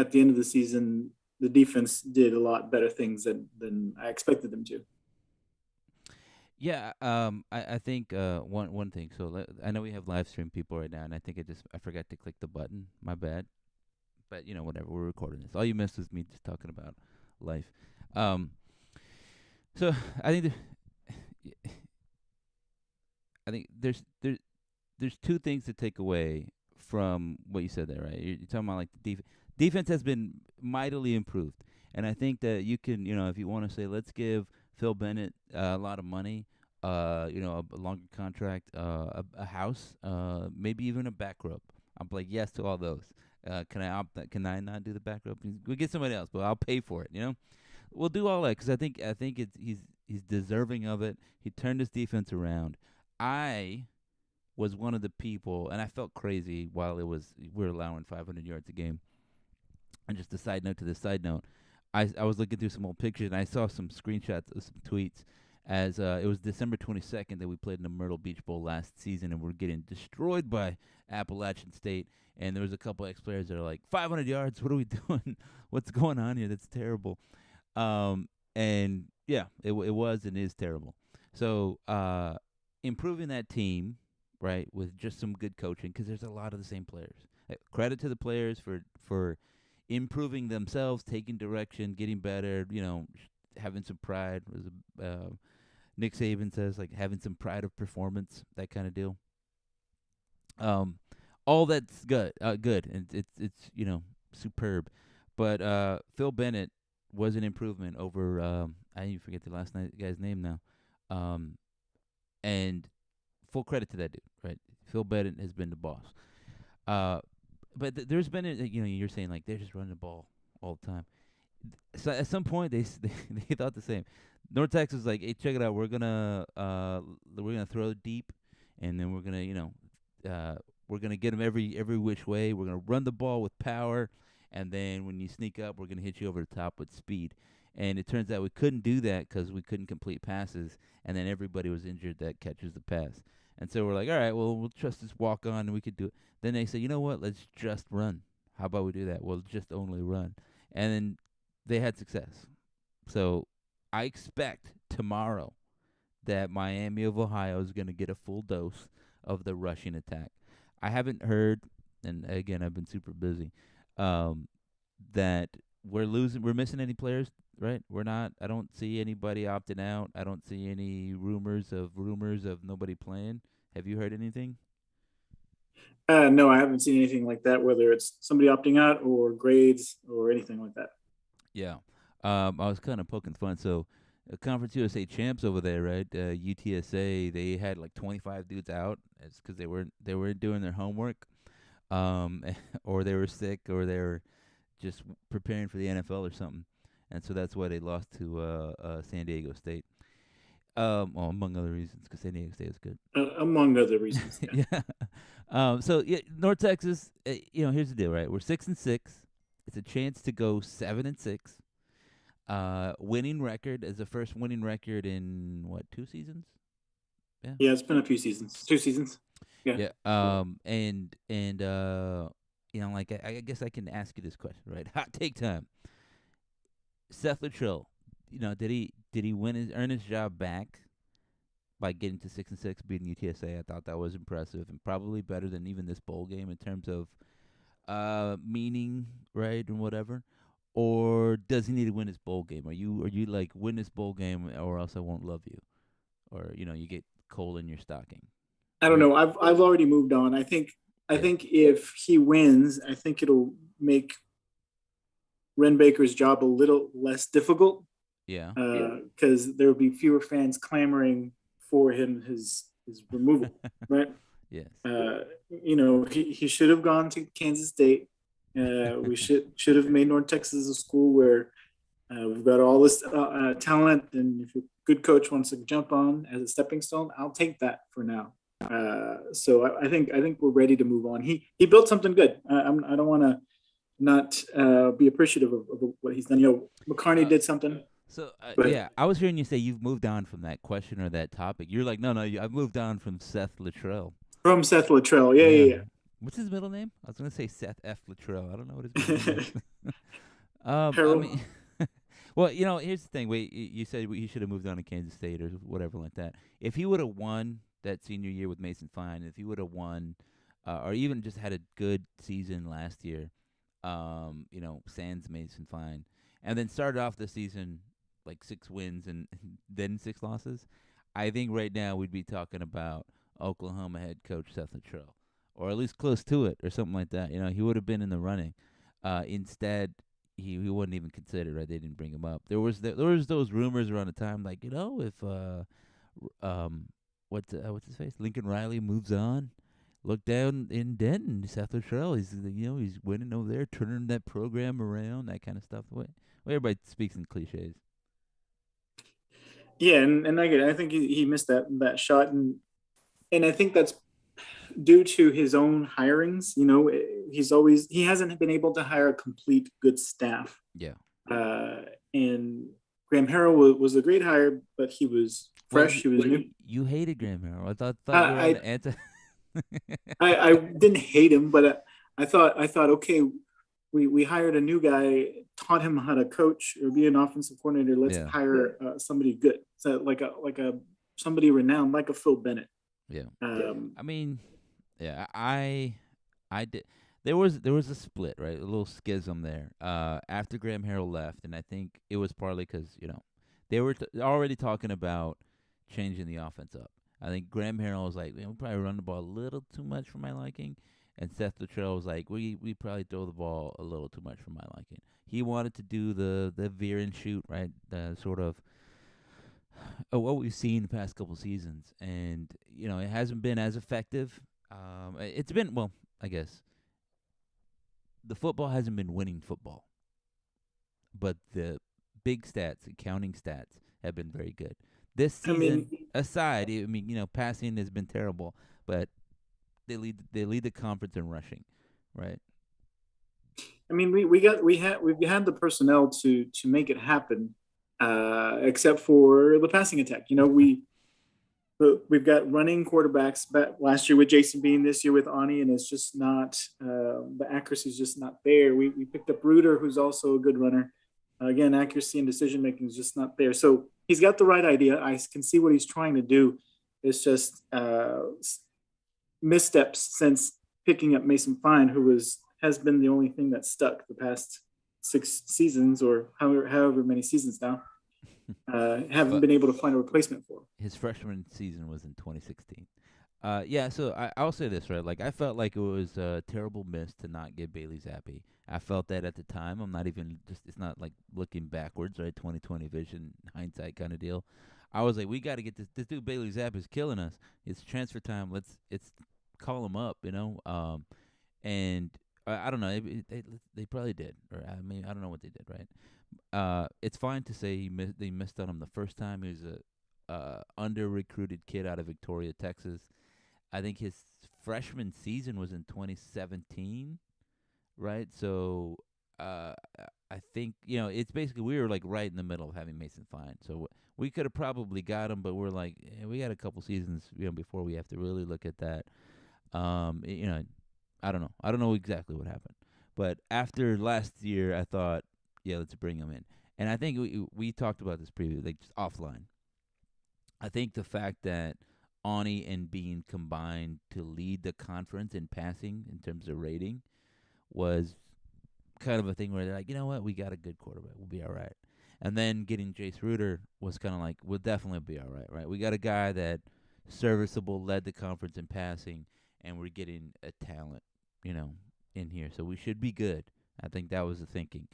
at the end of the season, the defense did a lot better things than I expected them to. Yeah, I think one thing. So I know we have live stream people right now, and I think I forgot to click the button. My bad. But whatever. We're recording this. All you missed was me just talking about life. Um, so I think I think there's two things to take away from what you said there, right? You're talking about like the defense has been mightily improved, and I think that you can, if you want to say, let's give Phil Bennett a lot of money, a longer contract, a house, maybe even a back rub. I'm like yes to all those. Can I opt? Can I not do the back rub? We'll get somebody else, but I'll pay for it. We'll do all that because I think he's deserving of it. He turned his defense around. I was one of the people, and I felt crazy while we were allowing 500 yards a game. And just a side note to this side note, I was looking through some old pictures and I saw some screenshots of some tweets as it was December 22nd that we played in the Myrtle Beach Bowl last season and we're getting destroyed by Appalachian State. And there was a couple ex-players that are like, 500 yards, what are we doing? What's going on here? That's terrible. And yeah, it was and is terrible. So improving that team, right, with just some good coaching, because there's a lot of the same players. Credit to the players for improving themselves, taking direction, getting better. Having some pride. Was Nick Saban says like having some pride of performance, that kind of deal. All that's good, and it's superb. But Phil Bennett was an improvement over I even forget the last guy's name now. And full credit to that dude, right? Phil Bennett has been the boss. But there's been you're saying like they're just running the ball all the time. So at some point they thought the same. North Texas was like, hey, check it out, we're gonna throw deep, and then we're gonna get them every which way. We're gonna run the ball with power, and then when you sneak up, we're gonna hit you over the top with speed. And it turns out we couldn't do that because we couldn't complete passes, and then everybody was injured that catches the pass. And so we're like, all right, well, we'll trust this walk on, and we could do it. Then they say, you know what? Let's just run. How about we do that? We'll just only run. And then they had success. So I expect tomorrow that Miami of Ohio is going to get a full dose of the rushing attack. I haven't heard, and again, I've been super busy, that we're missing any players, right? We're not. I don't see anybody opting out. I don't see any rumors of nobody playing. Have you heard anything? No, I haven't seen anything like that, whether it's somebody opting out or grades or anything like that. Yeah. I was kind of poking fun. So, Conference USA champs over there, right? UTSA, they had like 25 dudes out. It's because they weren't doing their homework, or they were sick, or they were just preparing for the NFL or something. And so that's why they lost to San Diego State. Well, among other reasons, because San Diego State is good. Among other reasons. Yeah. Yeah. So yeah, North Texas. Here's the deal, right? We're 6-6. It's a chance to go 7-6. Winning record is the first winning record in what, 2 seasons? Yeah. Yeah, it's been a few seasons, 2 seasons. Yeah. Yeah. Like I guess I can ask you this question, right? Hot take time. Seth Luttrell, did he earn his job back by getting to 6-6, beating UTSA? I thought that was impressive and probably better than even this bowl game in terms of meaning, right, and whatever. Or does he need to win his bowl game? Are you like, win this bowl game or else I won't love you, or you get coal in your stocking? I don't Where? know. I've already moved on. I Yeah. think if he wins, I think it'll make Ren Baker's job a little less difficult Yeah. because there will be fewer fans clamoring for his removal, right? Yes. He should have gone to Kansas State. We should have made North Texas a school where we've got all this talent, and if a good coach wants to jump on as a stepping stone, I'll take that for now. So I think we're ready to move on. He built something good. I don't want to not be appreciative of what he's done. McCarney did something, So but yeah, I was hearing you say you've moved on from that question or that topic. You're like, no, I've moved on from Seth Luttrell. from Seth Luttrell, yeah, Yeah. yeah, yeah. What's his middle name? I was gonna say Seth F. Luttrell. I don't know what his middle name is. I Harold. mean, well, here's the thing. Wait, you said he should have moved on to Kansas State or whatever like that. If he would have won that senior year with Mason Fine, if he would have won, or even just had a good season last year, sans Mason Fine, and then started off the season like 6 wins and then 6 losses, I think right now we'd be talking about Oklahoma head coach Seth Luttrell, or at least close to it, or something like that. He would have been in the running. Instead, he wasn't even considered. Right, they didn't bring him up. There was those rumors around the time, like if what's his face, Lincoln Riley moves on. Look down in Denton, Seth Luttrell. He's winning over there, turning that program around, that kind of stuff. The way everybody speaks in cliches. Yeah, and I get it. I think he missed that shot, and I think that's due to his own hirings. He hasn't been able to hire a complete good staff. Yeah. And Graham Harrell was a great hire, but he was Well, fresh. He was new. you hated Graham Harrell. I thought you were on I the anti. I didn't hate him, but I thought okay, we hired a new guy, taught him how to coach or be an offensive coordinator. Let's Yeah. hire somebody good, so like a somebody renowned, like a Phil Bennett. Yeah. Um, I mean, yeah, I did. There was a split, right? A little schism there. After Graham Harrell left, and I think it was partly because they were already talking about changing the offense up. I think Graham Harrell was like, we probably run the ball a little too much for my liking, and Seth Luttrell was like, we probably throw the ball a little too much for my liking. He wanted to do the veer and shoot, right? The sort of what we've seen the past couple seasons, and it hasn't been as effective. It's been, well, I guess the football hasn't been winning football, but the big stats, accounting stats, have been very good. This I season mean, aside, I mean, passing has been terrible, but they lead the conference in rushing, right? we had the personnel to make it happen, except for the passing attack. We've got running quarterbacks. But last year with Jason Bean, this year with Ani, and it's just not the accuracy is just not there. We picked up Reuter, who's also a good runner. Again, accuracy and decision making is just not there. So he's got the right idea. I can see what he's trying to do. It's just missteps since picking up Mason Fine, who has been the only thing that stuck the past 6 seasons or however many seasons now. Haven't But been able to find a replacement for. his freshman season was in 2016. Yeah, so I'll say this, right? Like, I felt like it was a terrible miss to not get Bailey Zappi. I felt that at the time. I'm not even it's not like looking backwards, right? 2020 vision, hindsight kind of deal. I was like, we got to get this dude Bailey Zappi is killing us. It's transfer time. It's call him up, and I don't know. They probably did, or I mean, I don't know what they did, right? It's fine to say they missed on him the first time. He was a under recruited kid out of Victoria, Texas. I think his freshman season was in 2017, right? So uh, I think it's basically we were like right in the middle of having Mason Fine, so we could have probably got him, but we're like we got a couple seasons before we have to really look at that. Um, y- you know, I don't know. I don't know exactly what happened, but after last year, I thought, yeah, let's bring him in. And I think we talked about this previously, like just offline. I think the fact that Ani and Bean combined to lead the conference in passing in terms of rating was kind of a thing where they're like, you know what, we got a good quarterback, we'll be all right. And then getting Jace Reuter was kind of like, we'll definitely be all right, right? We got a guy that serviceable, led the conference in passing, and we're getting a talent, you know, in here, so we should be good. I think that was the thinking,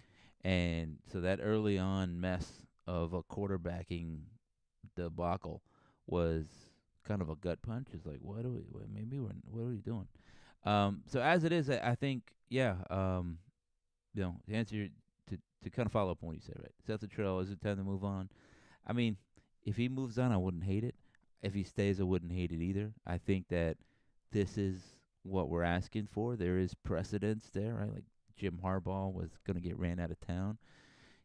and so that early on mess of a quarterbacking debacle was kind of a gut punch. It's like, maybe what are we doing? So as it is, I think, yeah, to answer to kind of follow up on what you said, right? Seth Luttrell, is it time to move on? I mean, if he moves on, I wouldn't hate it. If he stays, I wouldn't hate it either. I think that this is what we're asking for. There is precedence there, right? Like Jim Harbaugh was going to get ran out of town.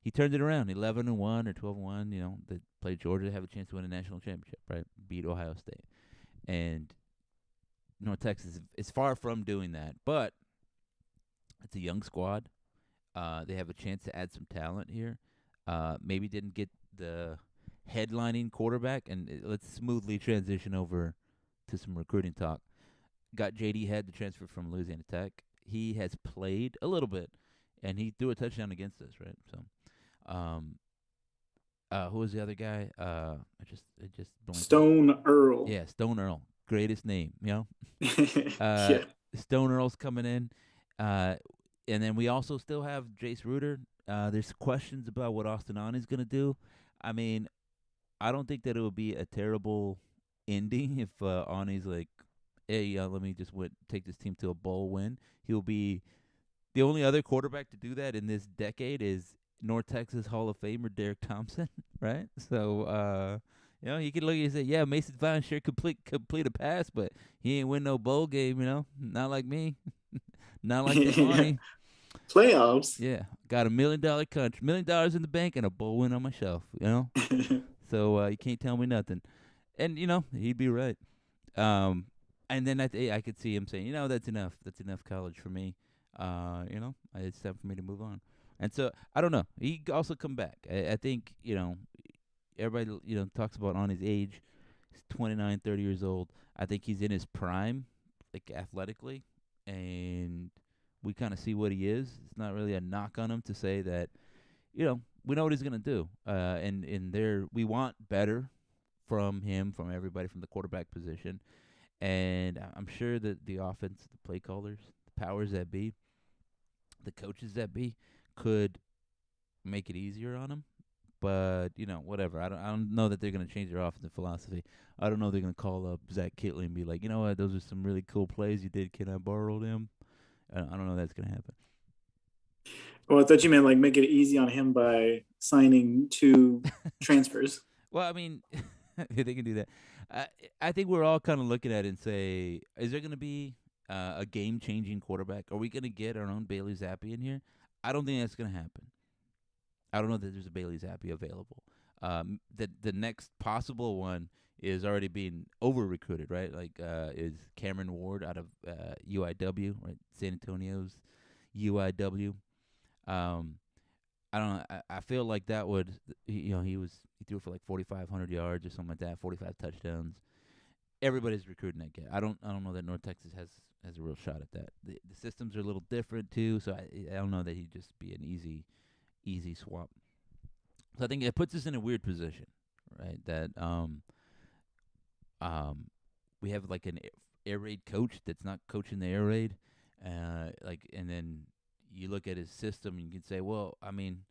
He turned it around, 11-1 or 12-1. They played Georgia to have a chance to win a national championship, right? Beat Ohio State, and North Texas is far from doing that, but it's a young squad. They have a chance to add some talent here. Maybe didn't get the headlining quarterback, and let's smoothly transition over to some recruiting talk. Got J.D. Head, the transfer from Louisiana Tech. He has played a little bit, and he threw a touchdown against us, right? So, who was the other guy? I just blanked. Stone Earl. Yeah, Stone Earl, greatest name, you know. Yeah. Stone Earl's coming in, uh, and then we also still have Jace Reuter. There's questions about what Austin Ani's gonna do. I mean, I don't think that it would be a terrible ending if Ani's like, "Hey, let me just take this team to a bowl win." He'll be the only other quarterback to do that in this decade is North Texas Hall of Famer Derek Thompson, right? So, you could look and say, "Yeah, Mason Vine sure complete a pass, but he ain't win no bowl game, not like me, not like the Yeah. Ani." Playoffs. Yeah, got $1 million country, $1 million in the bank, and a bowl win on my shelf. So you can't tell me nothing. And he'd be right. And then I could see him saying, that's enough. That's enough college for me. It's time for me to move on. And so I don't know. He could also come back. I think everybody talks about on his age. He's 29, 30 years old. I think he's in his prime, like athletically, and we kind of see what he is. It's not really a knock on him to say that we know what he's gonna do. And there we want better from him, from everybody, from the quarterback position. And I'm sure that the offense, the play callers, the powers that be, the coaches that be, could make it easier on him. But whatever. I don't know that they're gonna change their offensive philosophy. I don't know if they're gonna call up Zach Kitley and be like, you know what, those are some really cool plays you did. Can I borrow them? I don't know if that's gonna happen. Well, I thought you meant like make it easy on him by signing two transfers. Well, I mean, they can do that. I think we're all kind of looking at it and say, is there going to be a game-changing quarterback? Are we going to get our own Bailey Zappi in here? I don't think that's going to happen. I don't know that there's a Bailey Zappi available. The next possible one is already being over-recruited, right? Like, is Cameron Ward out of UIW, right? San Antonio's UIW. I don't know. I feel like that would, he threw for like 4,500 yards or something like that, 45 touchdowns. Everybody's recruiting that guy. I don't know that North Texas has a real shot at that. The systems are a little different too, so I don't know that he'd just be an easy swap. So I think it puts us in a weird position, right? That we have like an air raid coach that's not coaching the air raid, and then you look at his system and you can say, well, I mean,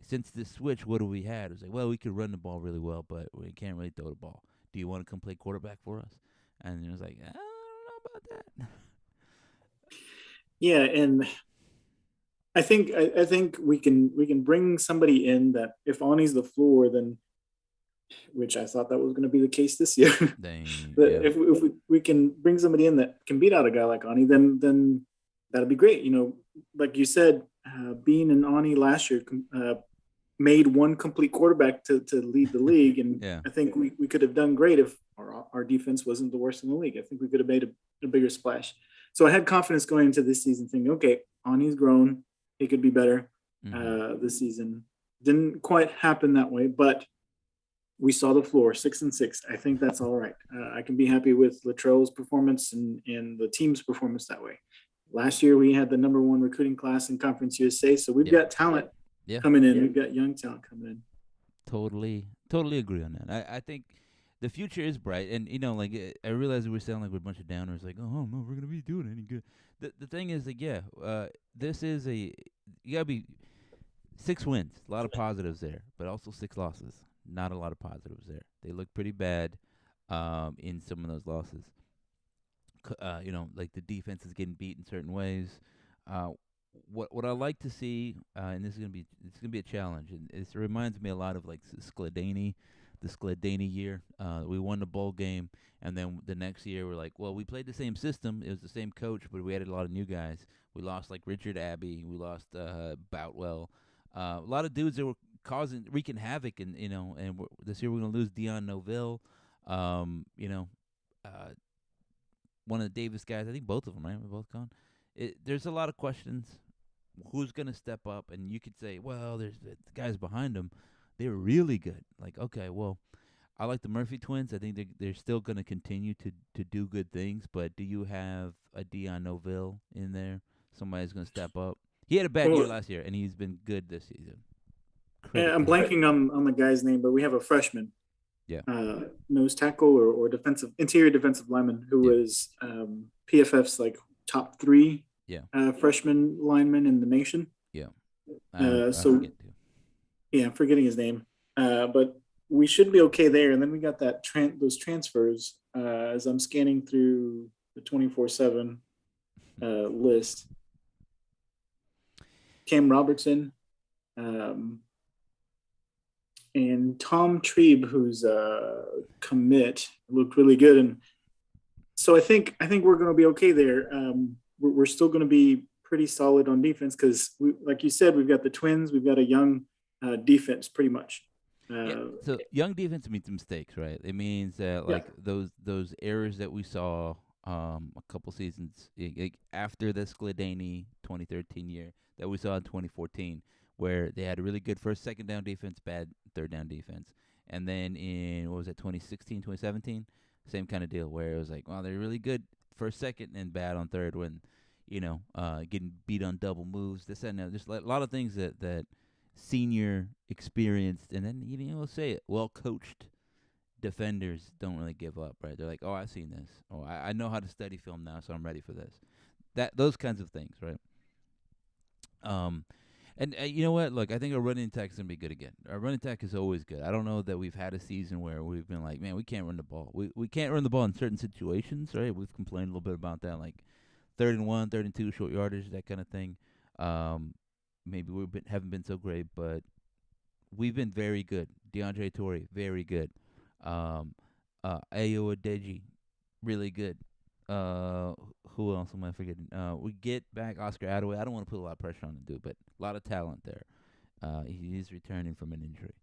since this switch, what do we had? It was like, well, we could run the ball really well, but we can't really throw the ball. Do you want to come play quarterback for us? And it was like, I don't know about that. Yeah, and I think we can bring somebody in that if Ani's the floor, then which I thought that was going to be the case this year. Dang, But yeah. if we can bring somebody in that can beat out a guy like Ani, then that'd be great. Like you said, being an Ani last year made one complete quarterback to lead the league, and Yeah. I think we could have done great if our defense wasn't the worst in the league. I think we could have made a bigger splash. So I had confidence going into this season, thinking, okay, Ani's grown, he could be better this season. Didn't quite happen that way, but we saw the floor 6-6. I think that's all right. I can be happy with Latrell's performance and the team's performance that way. Last year we had the number one recruiting class in Conference USA, so we've got talent coming in. We've got young talent coming in. Totally agree on that. I think the future is bright, and I realize we're sounding like we're a bunch of downers, like, oh no, we're gonna be doing any good. The thing is, like, this is you gotta be 6 wins, a lot of positives there, but also 6 losses, not a lot of positives there. They look pretty bad, in some of those losses. Like the defense is getting beat in certain ways. What I like to see, and this is gonna be a challenge, and it reminds me a lot of like Skladany, the Skladany year. We won the bowl game, and then the next year we're like, well, we played the same system. It was the same coach, but we added a lot of new guys. We lost like Richard Abbey. We lost Boutwell. A lot of dudes that were wreaking havoc, and and this year we're gonna lose Dion Noville. Uh, one of the Davis guys. I think both of them, right? We're both gone. There's a lot of questions. Who's going to step up? And you could say, well, there's the guys behind them. They're really good. Like, okay, well, I like the Murphy twins. I think they're still going to continue to do good things. But do you have a Dion Noville in there? Somebody's going to step up. He had a bad year Well, last year, and he's been good this season. I'm Critically. blanking on the guy's name, but we have a freshman Yeah, nose tackle or defensive interior defensive lineman who yeah, was PFF's like top three yeah, freshman lineman in the nation. yeah. I So forget to. yeah, I'm forgetting his name, but we should be okay there. And then we got those transfers as I'm scanning through the 24/7 list. Cam Robertson, um, and Tom Trebe, who's a commit, looked really good. And so I think we're going to be okay there. We're still going to be pretty solid on defense because, like you said, we've got the Twins, we've got a young defense, pretty much. Yeah. Uh, So young defense means mistakes, right? It means that yeah, like those errors that we saw a couple seasons like after the Skladany 2013 year that we saw in 2014, where they had a really good first second down defense, bad third down defense, and then in what was it 2016 2017, same kind of deal where it was like, well, they're really good first second and bad on third when getting beat on double moves, this and that. There's a lot of things that senior, experienced, and then we'll say it, well coached defenders don't really give up, right? They're like, oh, I've seen this. Oh, I know how to study film now, so I'm ready for this. Those kinds of things, right? Um, and you know what? Look, I think our running attack is gonna be good again. Our running attack is always good. I don't know that we've had a season where we've been like, man, we can't run the ball. We can't run the ball in certain situations, right? We've complained a little bit about that, like 3rd and 1, 3rd and 2, short yardage, that kind of thing. Um, maybe haven't been so great, but we've been very good. DeAndre Torrey, very good. Ayo Adeji, really good. Uh, who else am I forgetting? We get back Oscar Adaway. I don't want to put a lot of pressure on him, dude, but a lot of talent there. He's returning from an injury,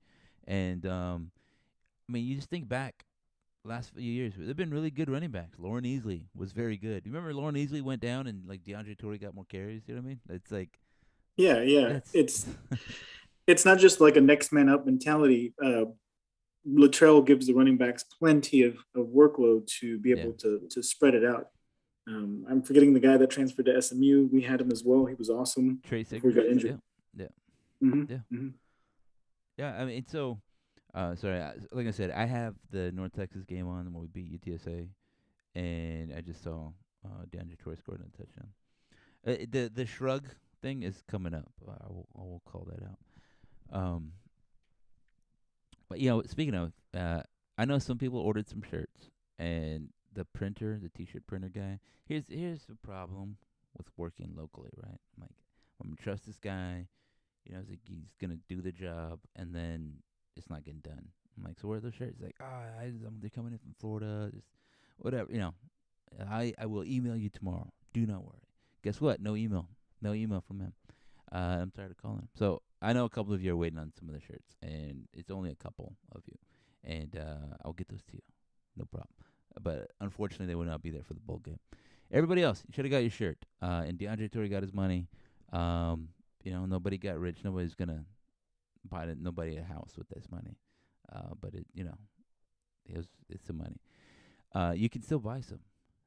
and I mean, you just think back last few years, they've been really good running backs. Lauren Easley was very good. You remember Lauren Easley went down and like DeAndre Torrey got more carries. You know what I mean? It's like yeah, yeah. that's It's not just like a next man up mentality. Latrell gives the running backs plenty of workload to be yeah. able to spread it out. I'm forgetting the guy that transferred to SMU. We had him as well. He was awesome Trey before he Siggers. got injured. Yeah, yeah, Mm-hmm, yeah, mm-hmm. yeah. I mean, so sorry. Like I said, I have the North Texas game on when we beat UTSA, and I just saw DeAndre Torrey scored a touchdown. The shrug thing is coming up. I will call that out. Um, but speaking of, I know some people ordered some shirts, and the printer, the T-shirt printer guy. Here's the problem with working locally, right? I'm like, I'm gonna trust this guy. It's like he's gonna do the job, and then it's not getting done. I'm like, so where are those shirts? He's like, they're coming in from Florida, just whatever. I will email you tomorrow. Do not worry. Guess what? No email from him. I'm tired of calling him. So I know a couple of you are waiting on some of the shirts, and it's only a couple of you, and I'll get those to you, no problem. But unfortunately, they will not be there for the bowl game. Everybody else, you should have got your shirt. And DeAndre Torrey got his money. Nobody got rich. Nobody's gonna buy nobody a house with this money. But it's some money. You can still buy some.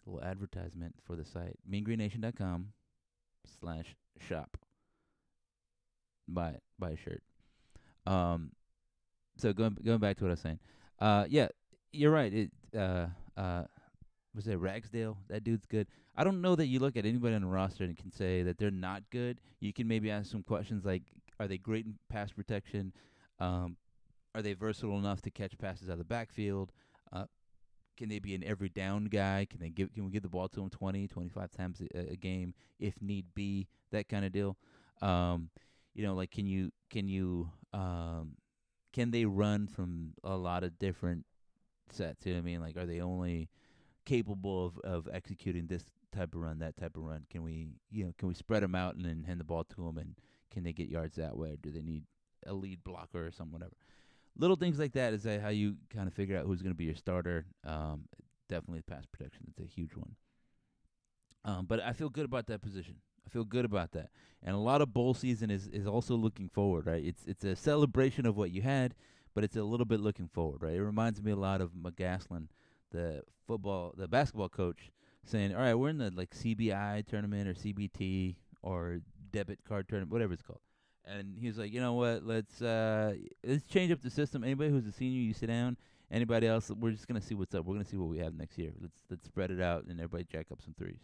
A little advertisement for the site. meangreennation.com/shop. Buy a shirt. So going back to what I was saying. Yeah, you're right. Was it Ragsdale? That dude's good. I don't know that you look at anybody on the roster and can say that they're not good. You can maybe ask some questions like, are they great in pass protection? Are they versatile enough to catch passes out of the backfield? Can they be an every down guy? Can we give the ball to them 20, 25 times a game if need be? That kind of deal. Like can they run from a lot of different sets? You know what I mean? Like, are they only capable of executing this type of run, that type of run? Can we spread them out and then hand the ball to them, and can they get yards that way? Or do they need a lead blocker or something, whatever? Little things like that how you kind of figure out who's going to be your starter. Definitely pass protection. It's a huge one. But I feel good about that position. I feel good about that. And a lot of bowl season is also looking forward, right? It's a celebration of what you had, but it's a little bit looking forward, right? It reminds me a lot of McGaslin, the basketball coach, saying, "All right, we're in the like CBI tournament or CBT or debit card tournament, whatever it's called." And he was like, "You know what? Let's change up the system. Anybody who's a senior, you sit down. Anybody else, we're just gonna see what's up. We're gonna see what we have next year. Let's spread it out and everybody jack up some threes."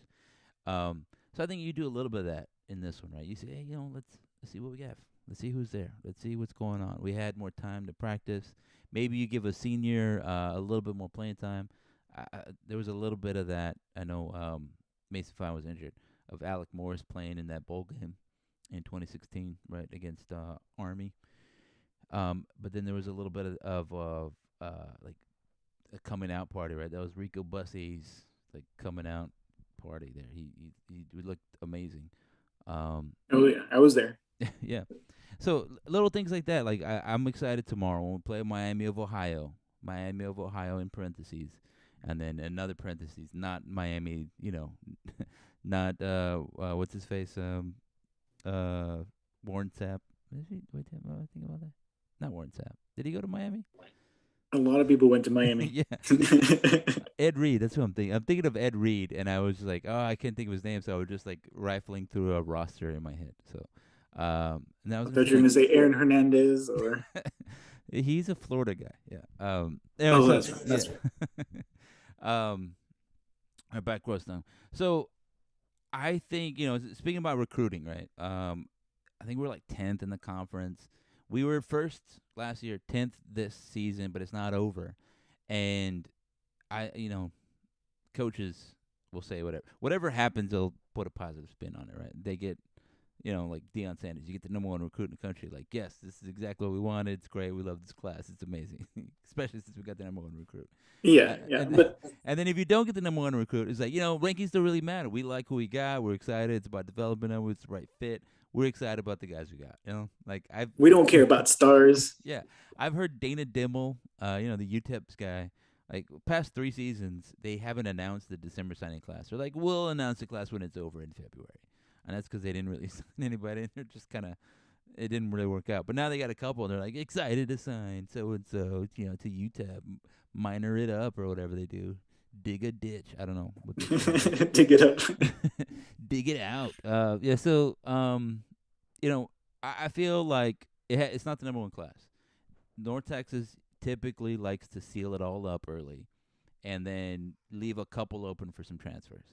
So I think you do a little bit of that in this one, right? You say, hey, let's see what we have. Let's see who's there. Let's see what's going on. We had more time to practice. Maybe you give a senior a little bit more playing time. There was a little bit of that. I know Mason Fine was injured, of Alec Morris playing in that bowl game in 2016, right, against Army. But then there was a little bit of like a coming out party, right? That was Rico Bussey's like coming out party there. He looked amazing. Oh yeah, I was there. Yeah. So little things like that. Like I'm excited tomorrow when we play Miami of Ohio. Miami of Ohio in parentheses, and then another parentheses. Not Miami. Not what's his face. Warren Sapp. Is he? Wait, am I thinking about that? Not Warren Sapp. Did he go to Miami? A lot of people went to Miami. Yeah. Ed Reed, that's what I'm thinking. I'm thinking of Ed Reed, and I was just like, oh, I can't think of his name, so I was just like rifling through a roster in my head. So, and I was I thought you were going to say Aaron Hernandez or. he's a Florida guy. Yeah. Oh, So, that's right. That's right. Our back row now. So, I think speaking about recruiting, right? I think we're like 10th in the conference. We were first last year, 10th this season, but it's not over. And coaches will say whatever happens, they'll put a positive spin on it, right? They get, like Deion Sanders, you get the number one recruit in the country. Like, yes, this is exactly what we wanted. It's great. We love this class. It's amazing, especially since we got the number one recruit. Yeah, and then if you don't get the number one recruit, it's like, rankings don't really matter. We like who we got. We're excited. It's about developing them. It's the right fit. We're excited about the guys we got. We don't care about stars. Yeah, I've heard Dana Dimmel, the UTEP's guy. Like past 3 seasons, they haven't announced the December signing class. They're like, we'll announce the class when it's over in February, and that's because they didn't really sign anybody. And they're just it didn't really work out. But now they got a couple, and they're like excited to sign so and so, to UTEP, minor it up or whatever they do, dig a ditch. I don't know what they dig it up, dig it out. Yeah. So I feel like it's not the number one class. North Texas typically likes to seal it all up early and then leave a couple open for some transfers.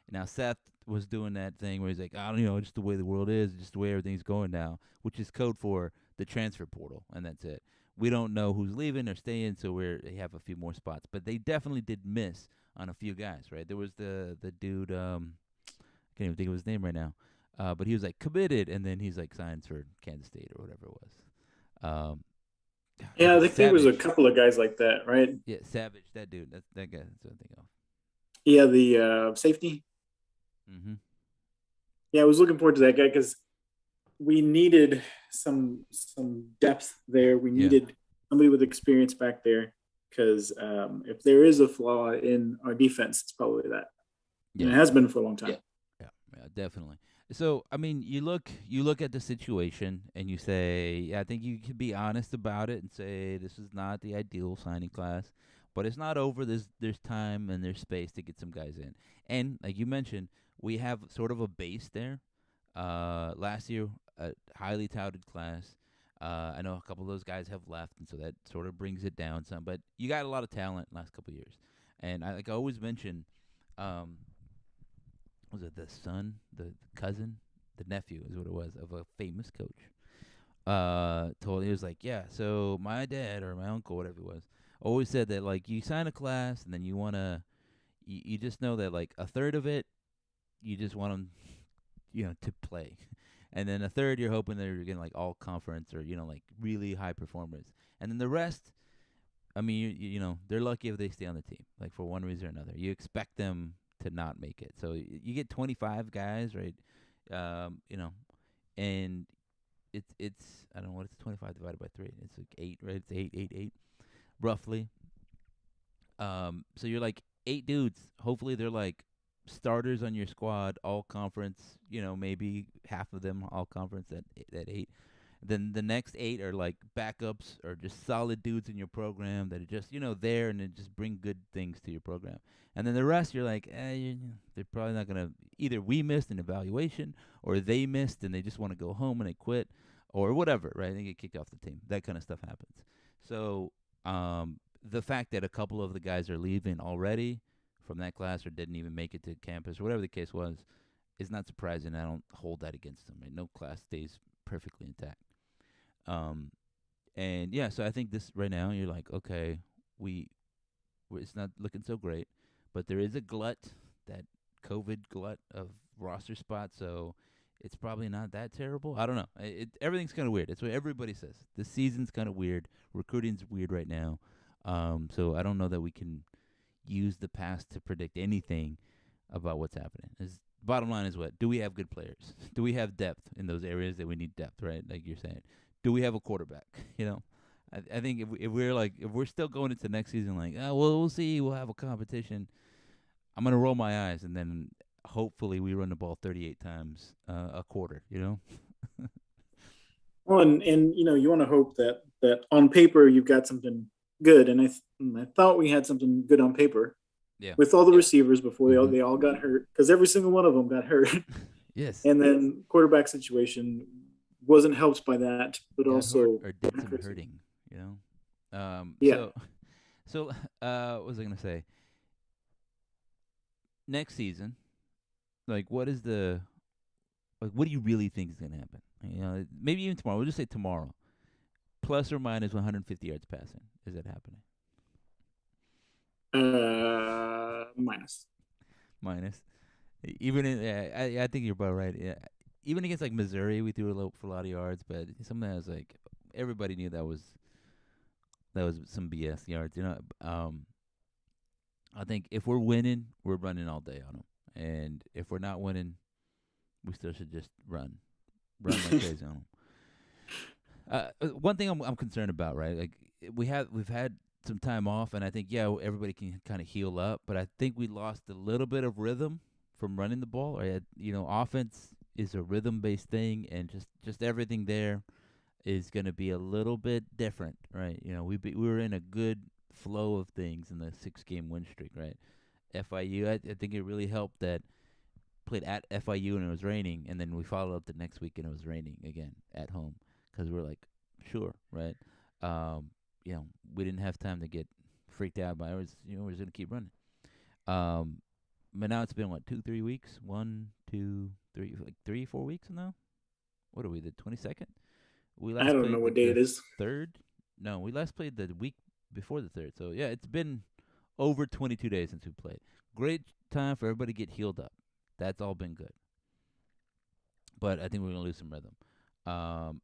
Now, Seth was doing that thing where he's like, I don't know, just the way the world is, just the way everything's going now, which is code for the transfer portal, and that's it. We don't know who's leaving or staying, so they have a few more spots. But they definitely did miss on a few guys, right? There was the dude, I can't even think of his name right now, but he was like committed, and then he's like signs for Kansas State or whatever it was. Yeah, I think there was a couple of guys like that, right? Yeah, Savage, that dude. That guy. That's what I'm thinking of. Yeah, the safety. Mm-hmm. Yeah, I was looking forward to that guy because we needed some depth there. We needed somebody with experience back there because if there is a flaw in our defense, it's probably that. Yeah. And it has been for a long time. Yeah, definitely. So, I mean, you look at the situation and you say, I think you can be honest about it and say this is not the ideal signing class, but it's not over. There's time and there's space to get some guys in. And like you mentioned, we have sort of a base there. Last year, a highly touted class. I know a couple of those guys have left, and so that sort of brings it down some. But you got a lot of talent last couple of years. And I always mention, was it the son, the cousin, the nephew is what it was of a famous coach. He was like, yeah, so my dad or my uncle, whatever it was, always said that like you sign a class and then you just know that like a third of it, you just want them, to play. And then a third, you're hoping they're getting like all conference or, like really high performers. And then the rest, I mean, they're lucky if they stay on the team, like for one reason or another. You expect them to not make it. So you get 25 guys, right? And it's I don't know what it's 25 divided by 3. It's like 8, right? It's 8, roughly. So you're like 8 dudes. Hopefully they're like starters on your squad, all conference. Maybe half of them all conference at 8. Then the next 8 are like backups or just solid dudes in your program that are just there and then just bring good things to your program. And then the rest, you're like, they're probably not gonna. Either we missed an evaluation, or they missed and they just want to go home and they quit, or whatever. Right? They get kicked off the team. That kind of stuff happens. So the fact that a couple of the guys are leaving already from that class or didn't even make it to campus or whatever the case was is not surprising. I don't hold that against them. Right? No class stays perfectly intact. And yeah, so I think this right now you're like, okay, it's not looking so great, but there is a glut, that COVID glut of roster spots, so it's probably not that terrible. I don't know. Everything's kind of weird. It's what everybody says. The season's kind of weird. Recruiting's weird right now. So I don't know that we can use the past to predict anything about what's happening. Bottom line is what? Do we have good players? Do we have depth in those areas that we need depth, right? Like you're saying. Do we have a quarterback? I think if we're still going into next season like, well, we'll see, we'll have a competition, I'm gonna roll my eyes and then hopefully we run the ball 38 times a quarter. Well, and you want to hope that on paper you've got something good, and I thought we had something good on paper. Yeah. With all the receivers before Mhm. they all got hurt, because every single one of them got hurt. Yes. And then quarterback situation wasn't helped by that, but Got hurt also or did some accuracy. hurting. Yeah. So what was I gonna say? Next season, like, what do you really think is gonna happen? Maybe even tomorrow. We'll just say tomorrow, plus or minus 150 yards passing. Is that happening? Minus. Minus. Even I think you're about right. Yeah. Even against like Missouri, we threw for a lot of yards, but something that was like everybody knew that was some BS yards. I think if we're winning, we're running all day on them, and if we're not winning, we still should just run like crazy on them. One thing I'm concerned about, right? Like we've had some time off, and I think everybody can kind of heal up, but I think we lost a little bit of rhythm from running the ball. Right? Offense is a rhythm based thing, and just everything there is going to be a little bit different, right? We were in a good flow of things in the 6-game win streak, right? FIU, I think it really helped that played at FIU and it was raining, and then we followed up the next week and it was raining again at home because we're like, sure, right? Um, we didn't have time to get freaked out by it. We're just gonna keep running. Um, but now it's been what 2-3 weeks, 1, 2, 3, like 3-4 weeks now. What are we? The 22nd. We I last don't know played what day the it is. third. No, we last played the week before the third. So yeah, it's been over 22 days since we played. Great time for everybody to get healed up. That's all been good. But I think we're gonna lose some rhythm. Um,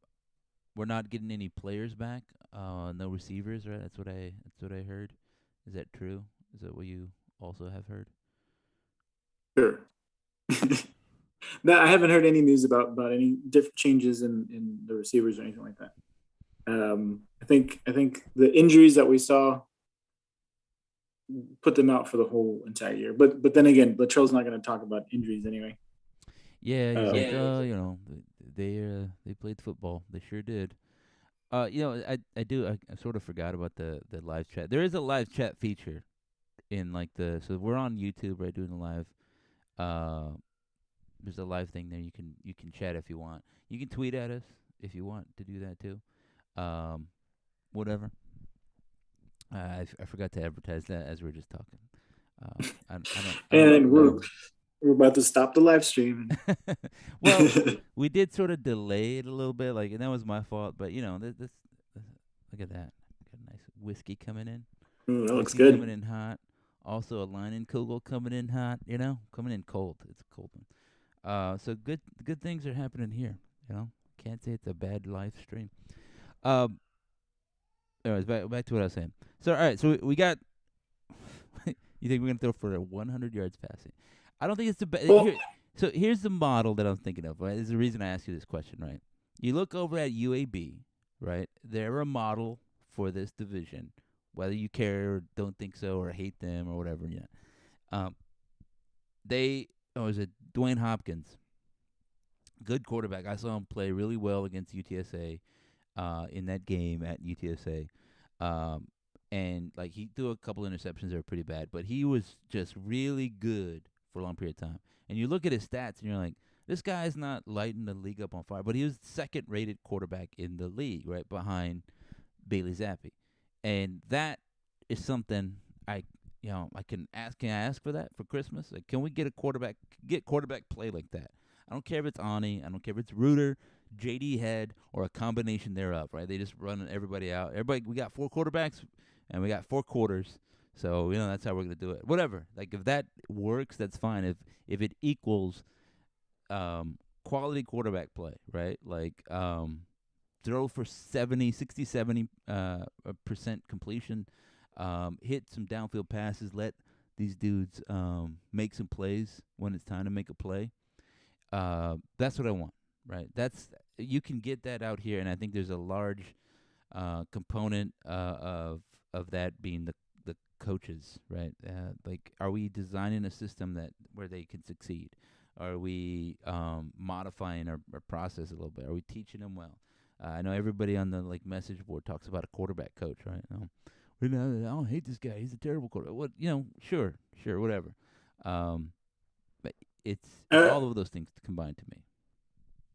we're not getting any players back. No receivers, right? That's what I heard. Is that true? Is that what you also have heard? Sure. No, I haven't heard any news about any different changes in the receivers or anything like that. I think the injuries that we saw put them out for the whole entire year. But then again, Latrell's not going to talk about injuries anyway. Yeah, he's like, Yeah. they played football. They sure did. I sort of forgot about the live chat. There is a live chat feature in like so we're on YouTube, right, doing the live. Uh, there's a live thing there. You can chat if you want. You can tweet at us if you want to do that too. Um, whatever. I forgot to advertise that as we are just talking. I don't And know. we're about to stop the live stream. Well, we did sort of delay it a little bit, like, and that was my fault. But look at that. Got a nice whiskey coming in. Ooh, that looks Whiskey coming good. in hot. Also a Leinenkugel coming in hot. Coming in cold. It's a cold one. So good things are happening here. Can't say it's a bad live stream. Um, anyways, back to what I was saying. So all right, so we got. You think we're gonna throw for 100 yards passing? I don't think it's the best. Well, So here's the model that I'm thinking of. Right, this is the reason I asked you this question. Right, you look over at UAB. Right, they're a model for this division, whether you care or don't think so or hate them or whatever. Yeah. Um, they was it Dwayne Hopkins, good quarterback. I saw him play really well against UTSA in that game at UTSA. Um, and like he threw a couple interceptions that were pretty bad, but he was just really good for a long period of time. And you look at his stats, and you're like, this guy's not lighting the league up on fire, but he was second-rated quarterback in the league, right behind Bailey Zappi, and that is something I, I can ask. Can I ask for that for Christmas? Like, can we get a quarterback, get quarterback play like that? I don't care if it's Ani, I don't care if it's Reuter, JD Head, or a combination thereof. Right? They just run everybody out. Everybody, we got four quarterbacks, and we got four quarters. So that's how we're gonna do it. Whatever. Like if that works, that's fine. If it equals quality quarterback play, right? Like throw for 70 percent completion, hit some downfield passes, let these dudes make some plays when it's time to make a play. That's what I want, right? You can get that out here, and I think there's a large component of that being the coaches, right? Like, are we designing a system where they can succeed? Are we modifying our process a little bit? Are we teaching them well? I know everybody on the message board talks about a quarterback coach, right? I don't hate this guy. He's a terrible quarterback. What Sure, whatever. But it's Uh, all of those things combined to me.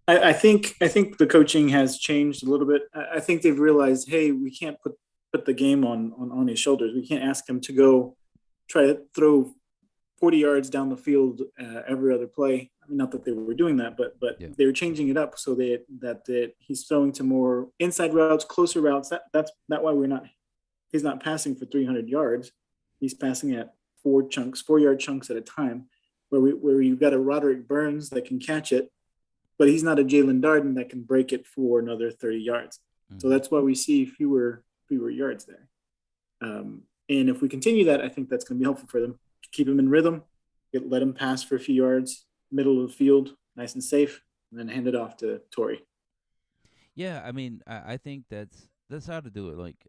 I think the coaching has changed a little bit. I think they've realized, hey, we can't put the game on his shoulders. We can't ask him to go try to throw 40 yards down the field every other play. I mean, not that they were doing that, but Yeah. they were changing it up so that he's throwing to more inside routes, closer routes. That's not why he's not passing for 300 yards. He's passing at 4-yard chunks at a time, where you've got a Roderick Burns that can catch it, but he's not a Jalen Darden that can break it for another 30 yards. So Mm-hmm. that's why we see fewer yards there. And if we continue that, I think that's going to be helpful for them. Keep them in rhythm, let them pass for a few yards, middle of the field, nice and safe, and then hand it off to Torrey. Yeah, I mean, I think that's how to do it. Like,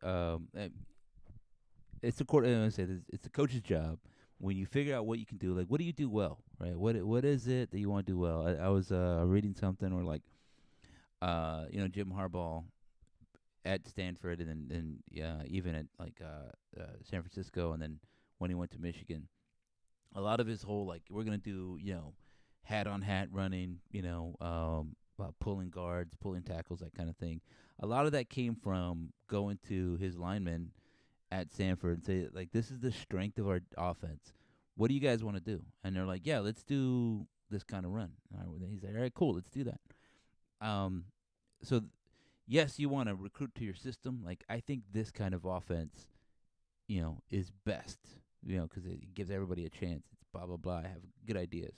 it's the court. I say it's the coach's job when you figure out what you can do. Like, what do you do well, right? What is it that you want to do well? I was reading something or like, Jim Harbaugh at Stanford, and then even at San Francisco, and then when he went to Michigan, a lot of his whole like we're gonna do hat on hat running, pulling guards, pulling tackles, that kind of thing. A lot of that came from going to his linemen at Sanford and say like, this is the strength of our offense. What do you guys want to do? And they're like, yeah, let's do this kind of run. All right, he's like, all right, cool, let's do that. Um, so yes, you want to recruit to your system. Like, I think this kind of offense, is best. Because it gives everybody a chance. It's blah blah blah. I have good ideas,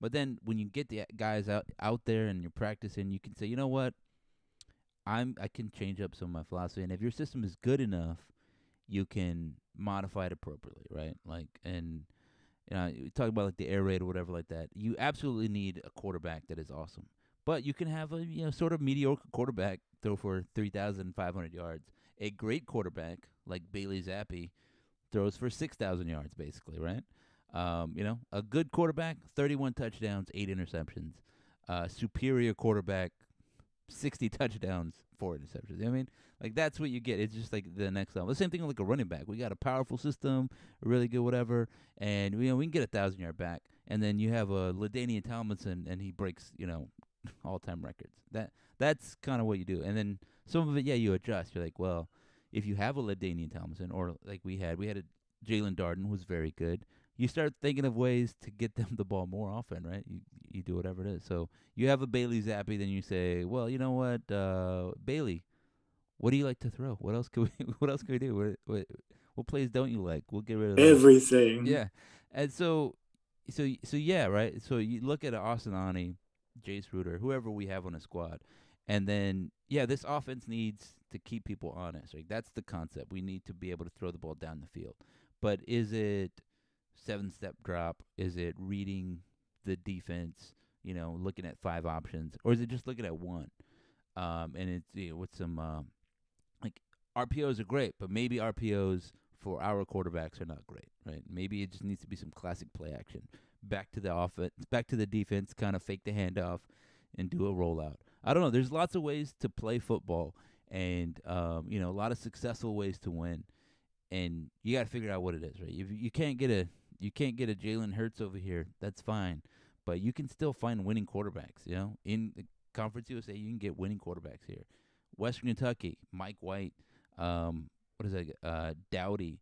but then when you get the guys out there and you're practicing, you can say, you know what, I can change up some of my philosophy. And if your system is good enough, you can modify it appropriately, right? Like, and you talk about like the air raid or whatever like that. You absolutely need a quarterback that is awesome, but you can have a sort of mediocre quarterback throw for 3,500 yards. A great quarterback like Bailey Zappi throws for 6,000 yards, basically, right? A good quarterback, 31 touchdowns, 8 interceptions. Superior quarterback, 60 touchdowns, 4 interceptions. I mean, like, that's what you get. It's just like the next level. The same thing with like a running back. We got a powerful system, really good, whatever, and we can get 1,000-yard back. And then you have a LaDainian Tomlinson, and he breaks all-time records. That's kind of what you do. And then some of it, yeah, you adjust. You're like, well, if you have a LaDainian Tomlinson, or like we had a Jalen Darden, who was very good. You start thinking of ways to get them the ball more often, right? You do whatever it is. So you have a Bailey Zappi, then you say, well, you know what, Bailey, what do you like to throw? What else can we what else can we do? What plays don't you like? We'll get rid of those. Everything. Yeah, and so yeah, right. So you look at Austin Ani, Jace Reuter, whoever we have on the squad, and then yeah, this offense needs to keep people honest. Right, that's the concept. We need to be able to throw the ball down the field. But is it 7-step drop? Is it reading the defense? Looking at 5 options, or is it just looking at one? And it's with some like RPOs are great, but maybe RPOs for our quarterbacks are not great, right? Maybe it just needs to be some classic play action. back to the offense, back to the defense, kind of fake the handoff, and do a rollout. I don't know. There's lots of ways to play football, and a lot of successful ways to win. And you got to figure out what it is, right? If you can't get a Jalen Hurts over here, that's fine, but you can still find winning quarterbacks. In the Conference USA, you can get winning quarterbacks here. Western Kentucky, Mike White, what is that? Dowdy,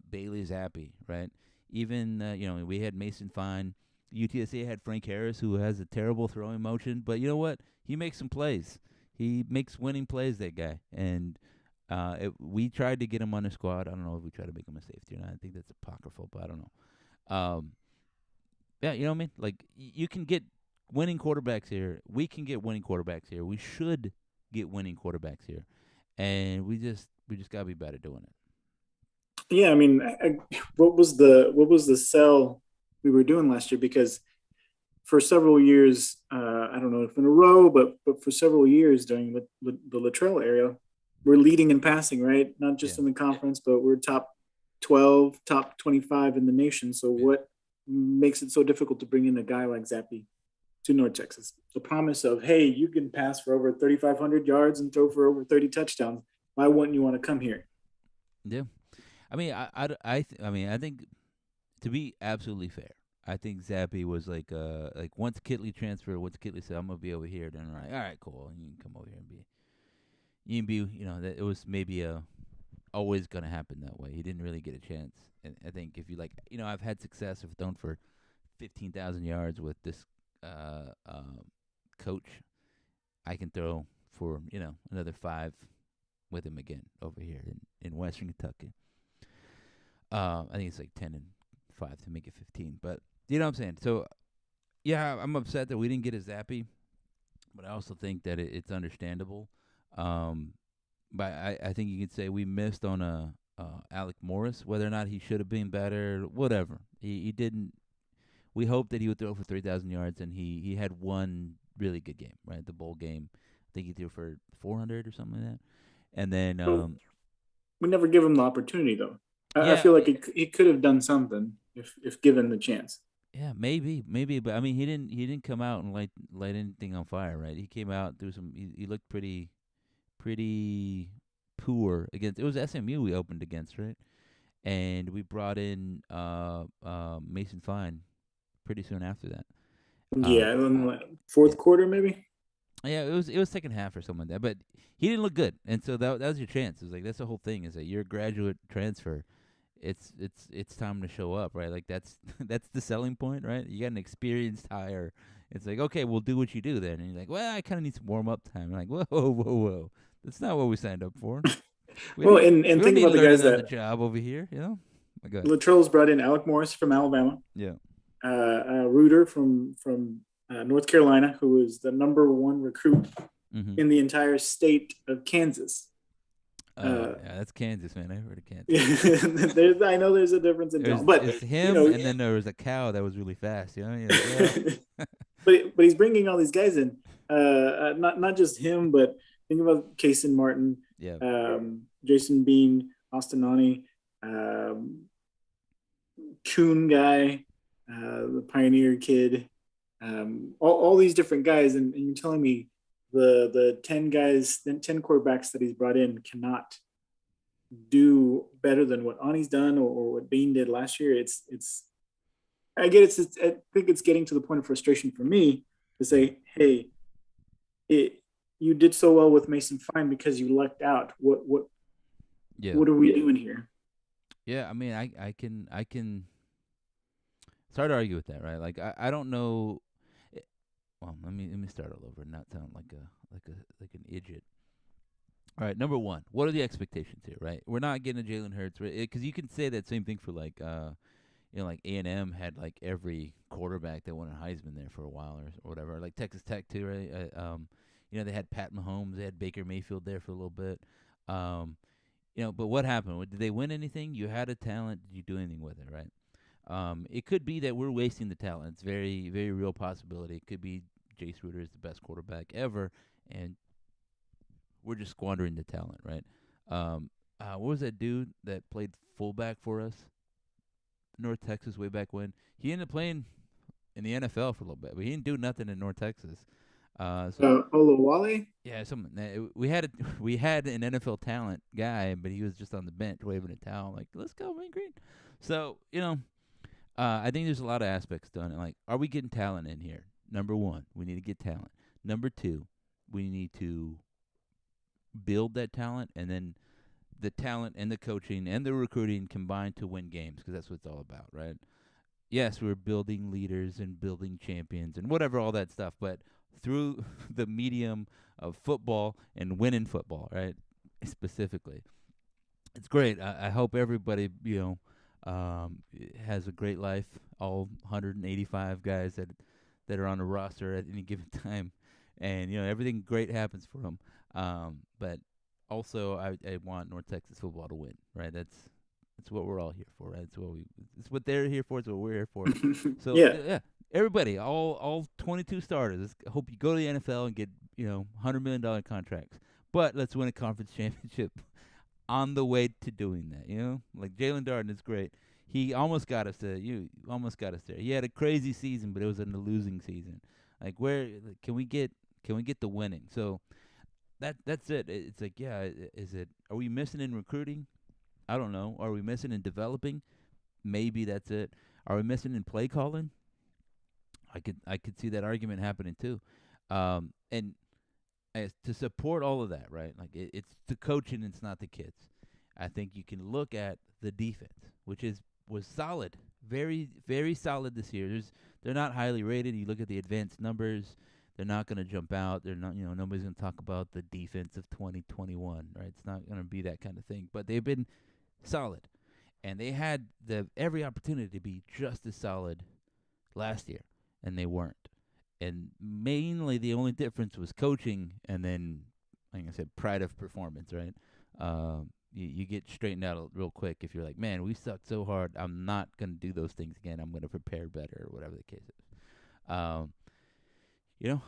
Bailey Zappi, right? Even we had Mason Fine. UTSA had Frank Harris, who has a terrible throwing motion, but you know what? He makes some plays. He makes winning plays. That guy, and we tried to get him on the squad. I don't know if we tried to make him a safety or not. I think that's apocryphal, but I don't know. Yeah, you know what I mean? Like you can get winning quarterbacks here. We can get winning quarterbacks here. We should get winning quarterbacks here, and we just gotta be better doing it. Yeah, I mean, what was the sell we were doing last year? Because for several years, I don't know if in a row, but for several years during the Latrell era, we're leading in passing, right? Not just Yeah. in the conference, but we're top 12, top 25 in the nation. So Yeah. what makes it so difficult to bring in a guy like Zappi to North Texas? The promise of, hey, you can pass for over 3,500 yards and throw for over 30 touchdowns. Why wouldn't you want to come here? Yeah. I mean, I think to be absolutely fair, I think Zappy was like once Kitley transferred, once Kitley said I'm gonna be over here, then all right, cool, you can come over here and that it was maybe always gonna happen that way. He didn't really get a chance, and I think if you I've had success if thrown for 15,000 yards with this coach, I can throw for another 5 with him again over here in Western Kentucky. I think it's like 10-5 to make it 15. But you know what I'm saying? So, yeah, I'm upset that we didn't get a Zappy, but I also think that it's understandable. But I think you could say we missed on a Alec Morris, whether or not he should have been better, whatever. He didn't. We hoped that he would throw for 3,000 yards, and he had one really good game, right? The bowl game. I think he threw for 400 or something like that. And then, Well, we never give him the opportunity, though. I yeah, feel like he could have done something if given the chance. yeah, maybe, but I mean, he didn't come out and light anything on fire, right? He came out through some. He looked pretty poor against. It was SMU we opened against, right? And we brought in Mason Fine pretty soon after that. Yeah, and then fourth Yeah, quarter maybe. yeah, it was second half or something like that, but he didn't look good, and so that was your chance. It was like that's the whole thing is that you're a graduate transfer. It's time to show up, right? Like that's that's the selling point, right? You got an experienced hire. It's like, okay, we'll do what you do then. And you're like, well, I kind of need some warm up time. I'm like, whoa. That's not what we signed up for. We Well, didn't. and We don't think need about the guys learning on the that job over here, you know. My God. Latrell's brought in: Alec Morris from Alabama, Yeah. Reuter from North Carolina, who is the number one recruit Mm-hmm. in the entire state of Kansas. Yeah, that's Kansas, man. I heard of Yeah, I know there's a difference in There's tone, but it's you him, know, and then there was a cow that was really fast. You're like, well, but he's bringing all these guys in. Not just him, but think about Kason Martin, yeah, Jason Bean, Austinani, um, Coon guy, the Pioneer kid, all these different guys, and you're telling me the 10 guys, the 10 quarterbacks that he's brought in cannot do better than what Ani's done or what Bean did last year. It's I get I think it's getting to the point of frustration for me to say, hey, it you did so well with Mason Fine because you lucked out. yeah, What are we doing here? yeah. I mean, I can. It's hard to argue with that, right? Like, I don't know. Well, let me start all over and not sound like an idiot. All right, number one, what are the expectations here, right? We're not getting a Jalen Hurts, right? Because you can say that same thing for like A&M had like every quarterback that won a Heisman there for a while or whatever. Like Texas Tech too, right? They had Pat Mahomes, they had Baker Mayfield there for a little bit. But what happened? Did they win anything? You had a talent. Did you do anything with it, right? It could be that we're wasting the talent. It's very, very real possibility. It could be Jace Ruder is the best quarterback ever, and we're just squandering the talent, right? What was that dude that played fullback for us, North Texas, way back when? He ended up playing in the NFL for a little bit, but he didn't do nothing in North Texas. So Olawale? yeah, we had we had an NFL talent guy, but he was just on the bench waving a towel, like let's go, man, green. So I think there's a lot of aspects done. Like, are we getting talent in here? Number one, we need to get talent. Number two, we need to build that talent, and then the talent and the coaching and the recruiting combined to win games, because that's what it's all about, right? Yes, we're building leaders and building champions and whatever, all that stuff, but through the medium of football and winning football, right? Specifically, it's great. I hope everybody, has a great life. All 185 guys that are on the roster at any given time, and everything great happens for them. But also, I want North Texas football to win, right? That's what we're all here for, right? It's what they're here for. It's what we're here for. So Yeah. yeah, everybody, all 22 starters. I hope you go to the NFL and get $100 million contracts. But let's win a conference championship on the way to doing that. Like Jalen Darden is great. He almost got us there. You almost got us there. He had a crazy season, but it was a losing season. Like, where can we get the winning? So that's it. It's like, yeah, is it? Are we missing in recruiting? I don't know. Are we missing in developing? Maybe that's it. Are we missing in play calling? I could see that argument happening too. And as to support all of that, right? Like, it's the coaching, it's not the kids. I think you can look at the defense, which was solid, very very solid this year. They're not highly rated. You look at the advanced numbers, they're not going to jump out. They're not, nobody's going to talk about the defense of 2021, right? It's not going to be that kind of thing. But they've been solid, and they had every opportunity to be just as solid last year, and they weren't. And mainly the only difference was coaching, and then, like I said, pride of performance, right? You get straightened out real quick if you're like, man, we sucked so hard. I'm not going to do those things again. I'm going to prepare better, or whatever the case is. You know,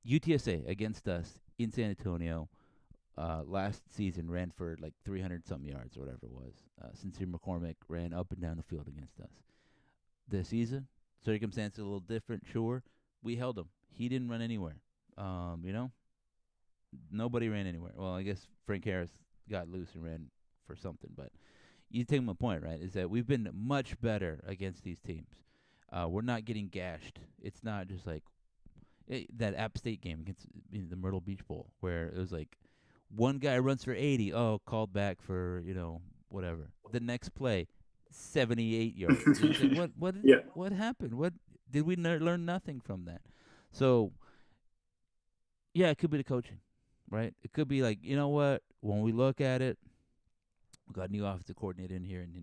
UTSA against us in San Antonio last season ran for like 300-something yards or whatever it was. Sincere McCormick ran up and down the field against us. This season, circumstances a little different, sure. We held him. He didn't run anywhere. Nobody ran anywhere. Well, I guess Frank Harris got loose and ran for something. But you take my point, right, is that we've been much better against these teams. We're not getting gashed. It's not just like that App State game against the Myrtle Beach Bowl, where it was like one guy runs for 80, called back for, whatever. The next play, 78 yards. Like, what happened? What did we learn nothing from that? So, yeah, it could be the coaching, right? It could be like, you know what? When we look at it, we got a new offensive coordinator in here, and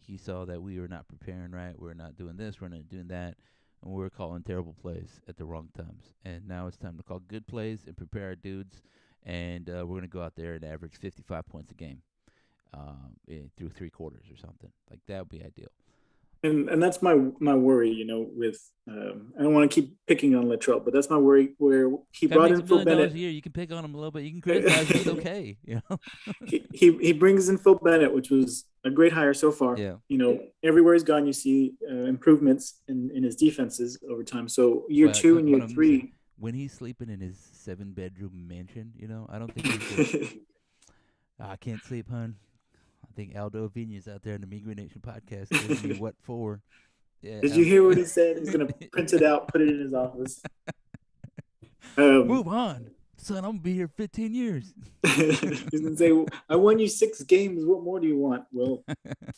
he saw that we were not preparing right. We're not doing this. We're not doing that. And we were calling terrible plays at the wrong times. And now it's time to call good plays and prepare our dudes. And we're going to go out there and average 55 points a game through 3 quarters or something. Like, that would be ideal. And that's my worry, with I don't want to keep picking on Latrell, but that's my worry where he brought in Phil Bennett. A year, you can pick on him a little bit. You can criticize him. It's okay. He brings in Phil Bennett, which was a great hire so far. Yeah. Everywhere he's gone, you see improvements in his defenses over time. So year 2 and year 3. When he's sleeping in his 7-bedroom mansion, I don't think he's I can't sleep, hon. I think Aldo Vigna's out there in the Migra Nation podcast giving me what for. Yeah, Did you hear what he said? He's going to print it out, put it in his office. Move on. Son, I'm going to be here 15 years. He's going to say, I won you 6 games. What more do you want? Well,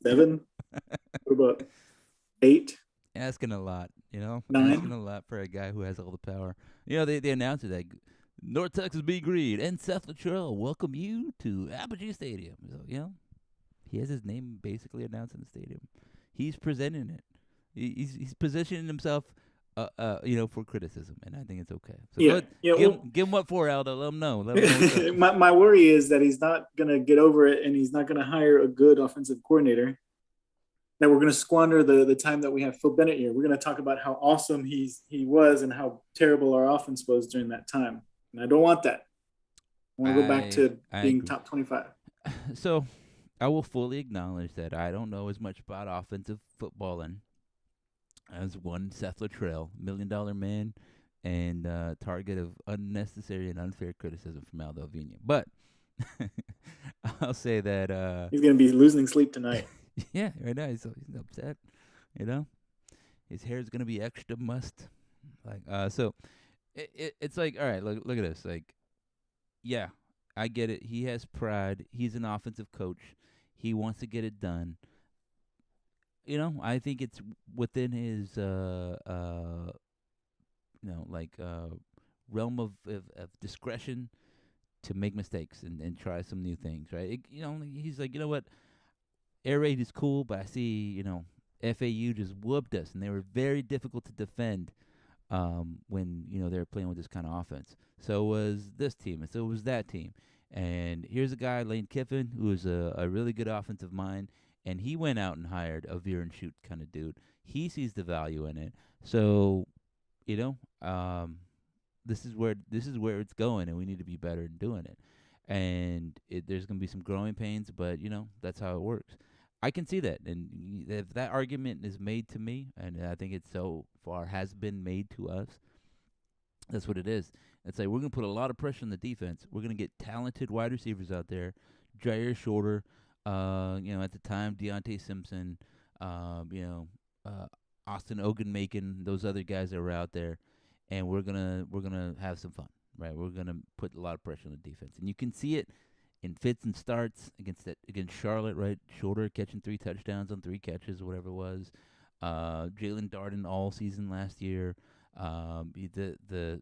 7? What about 8? Asking a lot, 9? Asking a lot for a guy who has all the power. They announced it, that North Texas B. Greed and Seth Luttrell welcome you to Apogee Stadium. So, he has his name basically announced in the stadium. He's presenting it. He's positioning himself, for criticism, and I think it's okay. So give him what for, Aldo. Let him know. My worry is that he's not going to get over it, and he's not going to hire a good offensive coordinator. That we're going to squander the time that we have Phil Bennett here. We're going to talk about how awesome he was and how terrible our offense was during that time. And I don't want that. I want to go back to being top 25. So I will fully acknowledge that I don't know as much about offensive footballing as one Seth Luttrell, $1 million man, and target of unnecessary and unfair criticism from Aldo Vina. But I'll say that He's gonna be losing sleep tonight. yeah, right now he's upset. You know, his hair is gonna be extra mussed. Like so, it's like, all right, look at this. Like, yeah, I get it. He has pride. He's an offensive coach. He wants to get it done. I think it's within his like realm of discretion to make mistakes and try some new things, right? He's like, you know what, air raid is cool, but I see, FAU just whooped us, and they were very difficult to defend when they were playing with this kind of offense. So was this team, and so was that team. And here's a guy, Lane Kiffin, who is a really good offensive mind, and he went out and hired a veer and shoot kind of dude. He sees the value in it. So, you know, this is where it's going, and we need to be better in doing it. And there's going to be some growing pains, but that's how it works. I can see that, and if that argument is made to me, and I think it so far has been made to us, that's what it is. It's like we're going to put a lot of pressure on the defense. We're going to get talented wide receivers out there, Jair Shorter, at the time Deontay Simpson, Austin Ogunmakin, those other guys that were out there, and we're gonna have some fun, right? We're gonna put a lot of pressure on the defense, and you can see it in fits and starts against Charlotte, right? Shorter catching 3 touchdowns on 3 catches, whatever it was. Jalen Darden all season last year. The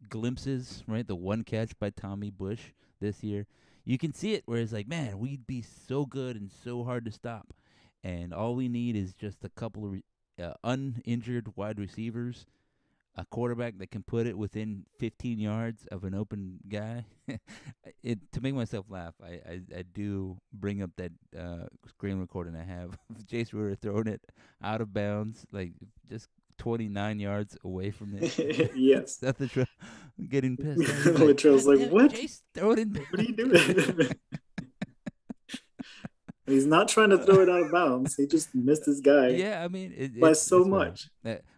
glimpses, right? The one catch by Tommy Bush this year. You can see it where it's like, man, we'd be so good and so hard to stop. And all we need is just a couple of uninjured wide receivers, a quarterback that can put it within 15 yards of an open guy. To make myself laugh, I do bring up that screen recording I have of Jace Ruder throwing it out of bounds, like just 29 yards away from it. Yes. That's the getting pissed. Latrell's like, what? Jace, throw it in. What are you doing? He's not trying to throw it out of bounds. He just missed his guy. Yeah, I mean, by so much.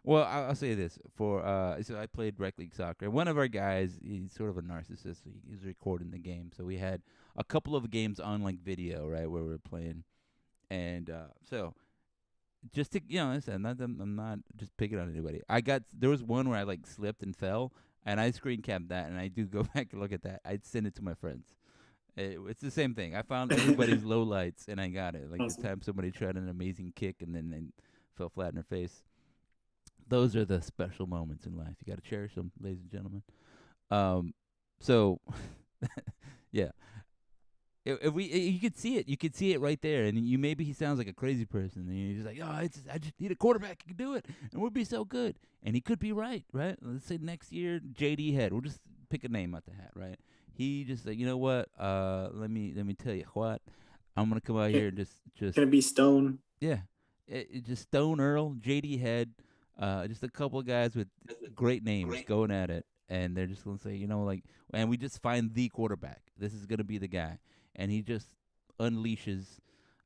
Well, I'll say this for so I played rec league soccer. One of our guys, he's sort of a narcissist. So he's recording the game, so we had a couple of games on like video, right, where we were playing, and so just to I'm not just picking on anybody. There was one where I like slipped and fell, and I screen capped that, and I do go back and look at that. I'd send it to my friends. It's the same thing. I found everybody's low lights, and I got it. Like awesome. the time somebody tried an amazing kick, and then they fell flat in their face. Those are the special moments in life. You got to cherish them, ladies and gentlemen. So, yeah. You could see it. You could see it right there. And maybe he sounds like a crazy person. And he's like, I just need a quarterback who can do it, and we'll be so good. And he could be right? Let's say next year, J.D. Head. We'll just pick a name out the hat, right? He just like, you know what? Let me tell you what. I'm gonna come out here and just gonna be Stone. Yeah, just Stone Earl, J.D. Head, just a couple of guys with great names going at it, and they're just gonna say, and we just find the quarterback. This is gonna be the guy, and he just unleashes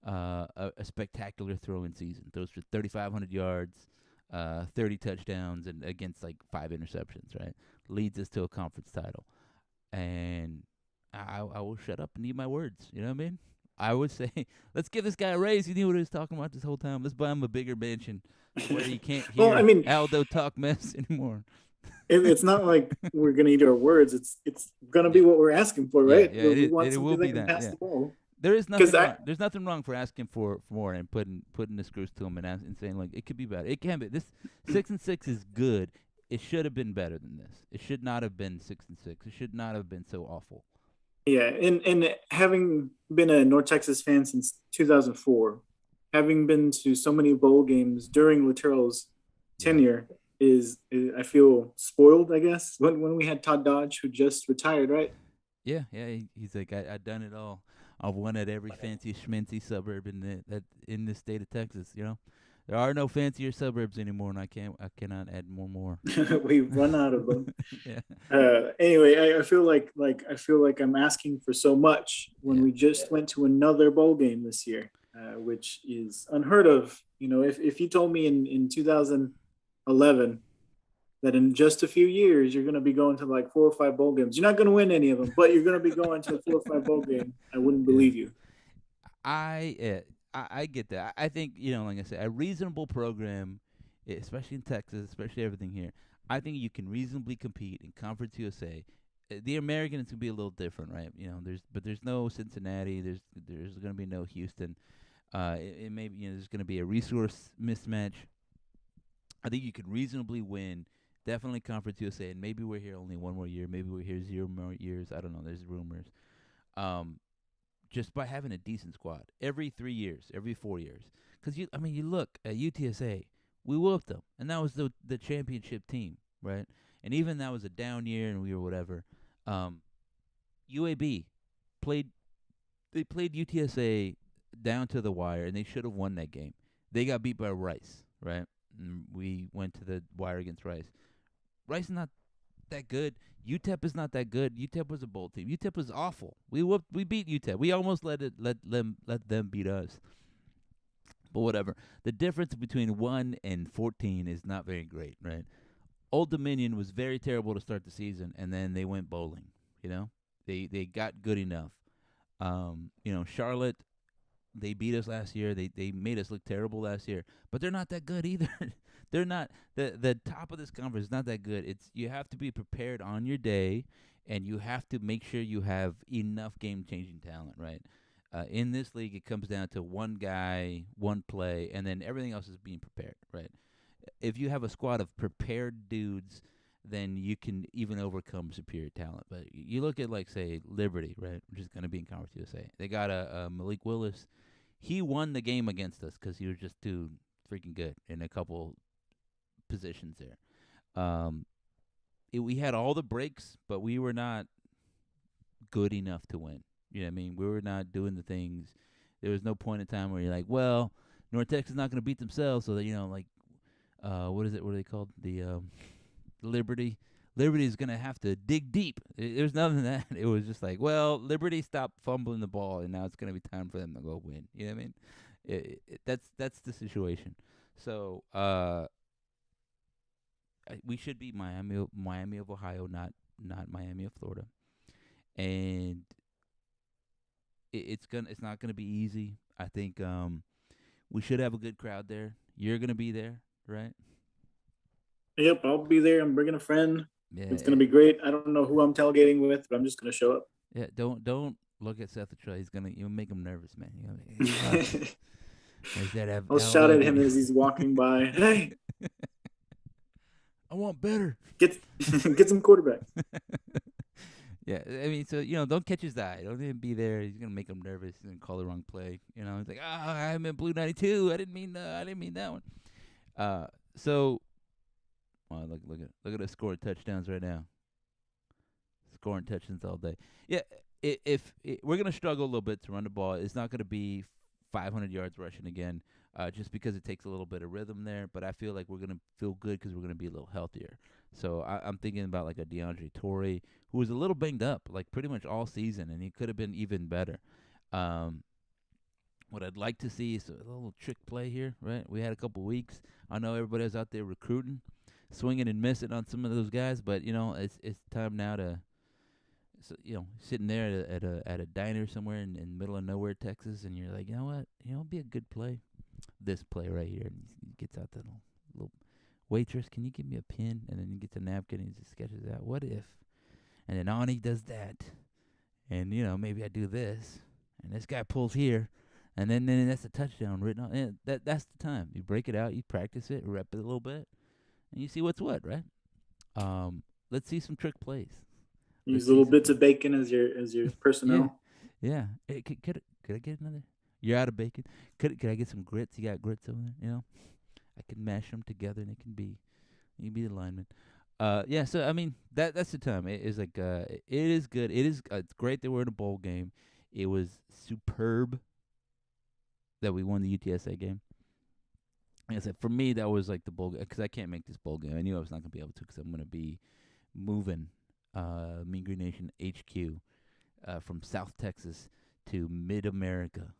a spectacular throwing season. Throws for 3,500 yards, 30 touchdowns, and against like 5 interceptions. Right, leads us to a conference title. And I will shut up and eat my words. You know what I mean? I would say, let's give this guy a raise. He knew what he was talking about this whole time. Let's buy him a bigger mansion where he can't hear Aldo talk mess anymore. It's not like we're gonna eat our words. It's gonna be what we're asking for, right? Yeah, it will be that. Pass the ball. There is nothing wrong. There's nothing wrong for asking for more and putting the screws to him and saying like it could be better. It can be. This 6-6 is good. It should have been better than this. It should not have been 6-6. It should not have been so awful. Yeah, and having been a North Texas fan since 2004, having been to so many bowl games during Luttrell's tenure, I feel spoiled, I guess. When we had Todd Dodge, who just retired, right? Yeah. He's like, I've done it all. I've won at every fancy schmincy suburb in the state of Texas. There are no fancier suburbs anymore, and I cannot add more. We've run out of them. Yeah. Anyway, I feel like I'm asking for so much when we just went to another bowl game this year, which is unheard of. If you told me in 2000 11 that in just a few years you're going to be going to like 4 or 5 bowl games. You're not going to win any of them, but you're going to be going to 4 or 5 bowl games. I wouldn't Yeah. believe you. I, uh, I get that. I think like I said, a reasonable program, especially in Texas, especially everything here. I think you can reasonably compete in Conference USA. The American is gonna be a little different, right? There's no Cincinnati. There's gonna be no Houston. It may be, there's gonna be a resource mismatch. I think you can reasonably win. Definitely Conference USA, and maybe we're here only one more year. Maybe we're here 0 more years. I don't know. There's rumors. Um, just by having a decent squad every 3 years, every 4 years. Because you look at UTSA, we whooped them, and that was the championship team, right? And even that was a down year, and we were whatever. UAB played they played UTSA down to the wire, and they should have won that game. They got beat by Rice, right? And we went to the wire against Rice. Rice is not that good. UTEP is not that good. UTEP was a bowl team. UTEP was awful. We beat UTEP. We almost let them beat us. But whatever. The difference between 1 and 14 is not very great, right? Old Dominion was very terrible to start the season, and then they went bowling. They got good enough. Charlotte, they beat us last year. They made us look terrible last year, but they're not that good either. They're not the top of this conference is not that good. It's you have to be prepared on your day, and you have to make sure you have enough game changing talent, right? In this league, it comes down to one guy, one play, and then everything else is being prepared, right? If you have a squad of prepared dudes, then you can even overcome superior talent. But you look at like say Liberty, right, which is going to be in Conference USA. They got a Malik Willis. He won the game against us because he was just too freaking good in a couple positions there. We had all the breaks, but we were not good enough to win. You know what I mean? We were not doing the things. There was no point in time where you're like, well, North Texas is not going to beat themselves, so that what is it? What are they called? The Liberty. Liberty is going to have to dig deep. There's nothing that. It was just like, well, Liberty stopped fumbling the ball, and now it's going to be time for them to go win. You know what I mean? That's the situation. So we should be Miami of Ohio, not Miami of Florida, and it's not gonna be easy. I think we should have a good crowd there. You're gonna be there, right? Yep, I'll be there. I'm bringing a friend. It's Yeah, gonna be great. I don't know who I'm tailgating with, but I'm just gonna show up. yeah. Don't look at Seth Latrell. You'll make him nervous, man. Is that I'll shout at him as he's walking by. Hey, I want better. get get some quarterbacks. Yeah, I mean, so don't catch his eye. Don't even be there. He's gonna make him nervous. He's gonna call the wrong play. He's like, I'm in blue 92. I didn't mean that one. So, look at us scoring touchdowns right now. Scoring touchdowns all day. Yeah, if we're gonna struggle a little bit to run the ball, it's not gonna be 500 yards rushing again. Just because it takes a little bit of rhythm there, but I feel like we're gonna feel good because we're gonna be a little healthier. So I'm thinking about like a DeAndre Torrey, who was a little banged up, like pretty much all season, and he could have been even better. Um, what I'd like to see is a little trick play here, right? We had a couple weeks. I know everybody was out there recruiting, swinging and missing on some of those guys, but it's time now to, sitting there at a diner somewhere in middle of nowhere, Texas, and you're like, you know what, it'd be a good play. This play right here, and he gets out the little waitress. Can you give me a pen? And then he gets a napkin and he just sketches out. What if? And then Ani does that, and maybe I do this, and this guy pulls here, and then that's a touchdown written on. And that's the time you break it out, you practice it, rep it a little bit, and you see what's what, right? Let's see some trick plays. Use little bits of bacon as your personnel. Yeah. Hey, could I get another? You're out of bacon. Could I get some grits? You got grits over there? I can mash them together and you can be the lineman. Yeah. So I mean that's the time. It is like it is good. It's great that we're in a bowl game. It was superb that we won the UTSA game. Like I said, for me that was like the bowl game because I can't make this bowl game. I knew I was not gonna be able to because I'm gonna be moving Mean Green Nation HQ from South Texas to Mid America.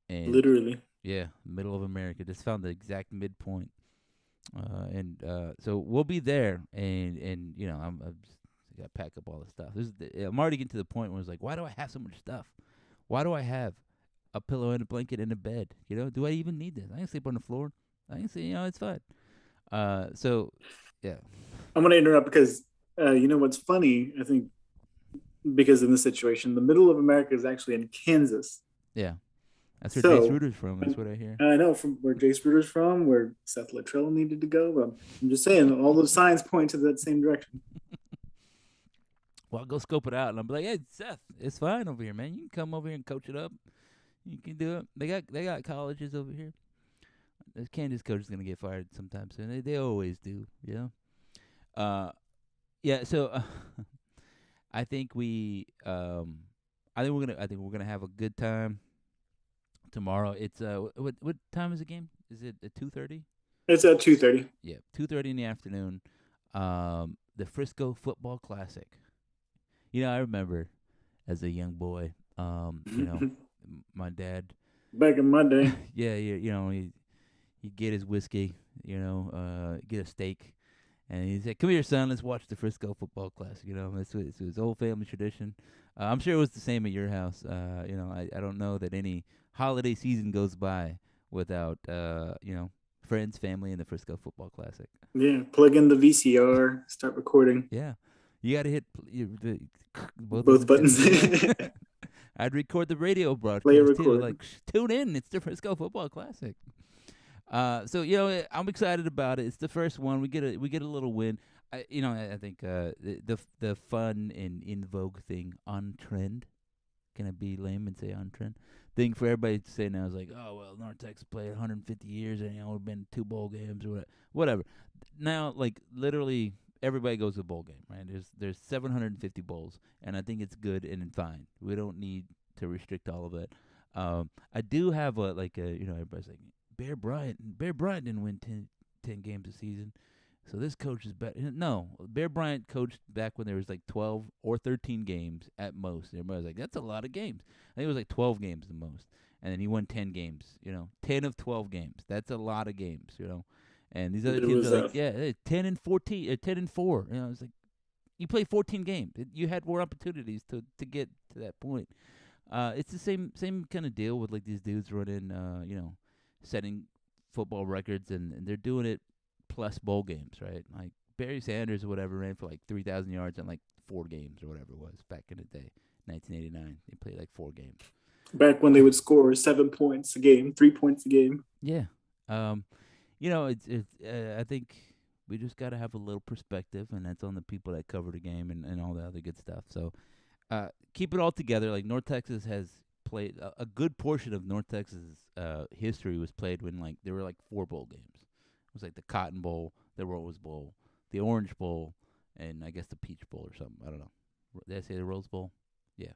and Literally. yeah, middle of America. Just found the exact midpoint. And so we'll be there, and you know, I'm just gotta pack up all the stuff. I'm already getting to the point where it's like, why do I have so much stuff? Why do I have a pillow and a blanket and a bed? You know, do I even need this? I can sleep on the floor. I can see, you know, it's fine. So yeah, I'm going to interrupt because you know what's funny? I think because in this situation, the middle of America is actually in Kansas. yeah. That's where Jace So Ruder's from. That's what I hear. I know from where Jace Bruder's from, where Seth Luttrell needed to go. But I'm just saying, all those signs point to that same direction. Well, I'll go scope it out, and I'm like, hey, Seth, it's fine over here, man. You can come over here and coach it up. You can do it. They got colleges over here. The Kansas coach is gonna get fired sometime soon. They always do, you know. Yeah. So I think I think we're gonna have a good time tomorrow. It's what time is the game? Is it at 2:30? It's at 2:30. Yeah, 2:30 in the afternoon. The Frisco Football Classic. You know, I remember as a young boy, you know, my dad. Back in my day. Yeah, you know, he'd get his whiskey, you know, get a steak, and he'd say, "Come here, son, let's watch the Frisco Football Classic." You know, it's his old family tradition. I'm sure it was the same at your house. You know, I don't know that any holiday season goes by without, you know, friends, family, and the Frisco Football Classic. Yeah, plug in the VCR, start recording. Yeah, you got to hit both of Both them. buttons. Yeah. I'd record the radio Play a broadcast too. record. Like, tune in. It's the Frisco Football Classic. So you know, I'm excited about it. It's the first one. We get a little win. You know, I think the fun and in vogue thing on trend. Can I be lame and say on trend? Thing for everybody to say now is like, oh well, North Texas played 150 years and you know, been 2 bowl games or whatever. Now, like literally, everybody goes to a bowl game, right? There's 750 bowls, and I think it's good and fine. We don't need to restrict all of it. I do have you know, everybody's like Bear Bryant didn't win 10 games a season, so this coach is better. No, Bear Bryant coached back when there was like 12 or 13 games at most. Everybody's like, that's a lot of games. I think it was like 12 games the most, and then he won 10 games. You know, 10 of 12 games. That's a lot of games. You know. And these other It teams was are like, yeah, 10 and 14, 10 and 4. You know, it's like you play 14 games. You had more opportunities to get to that point. It's the same kind of deal with like these dudes running, you know, setting football records, and they're doing it plus bowl games, right? Like Barry Sanders or whatever ran for like 3,000 yards in like 4 games or whatever it was back in the day, 1989. They played like 4 games. Back when they would score 7 points a game, 3 points a game. Yeah. You know, it's I think we just got to have a little perspective, and that's on the people that cover the game and all the other good stuff. So keep it all together. Like North Texas has played a good portion of North Texas history was played when like there were like 4 bowl games. It was like the Cotton Bowl, the Rose Bowl, the Orange Bowl, and I guess the Peach Bowl or something. I don't know. Did I say the Rose Bowl? Yeah.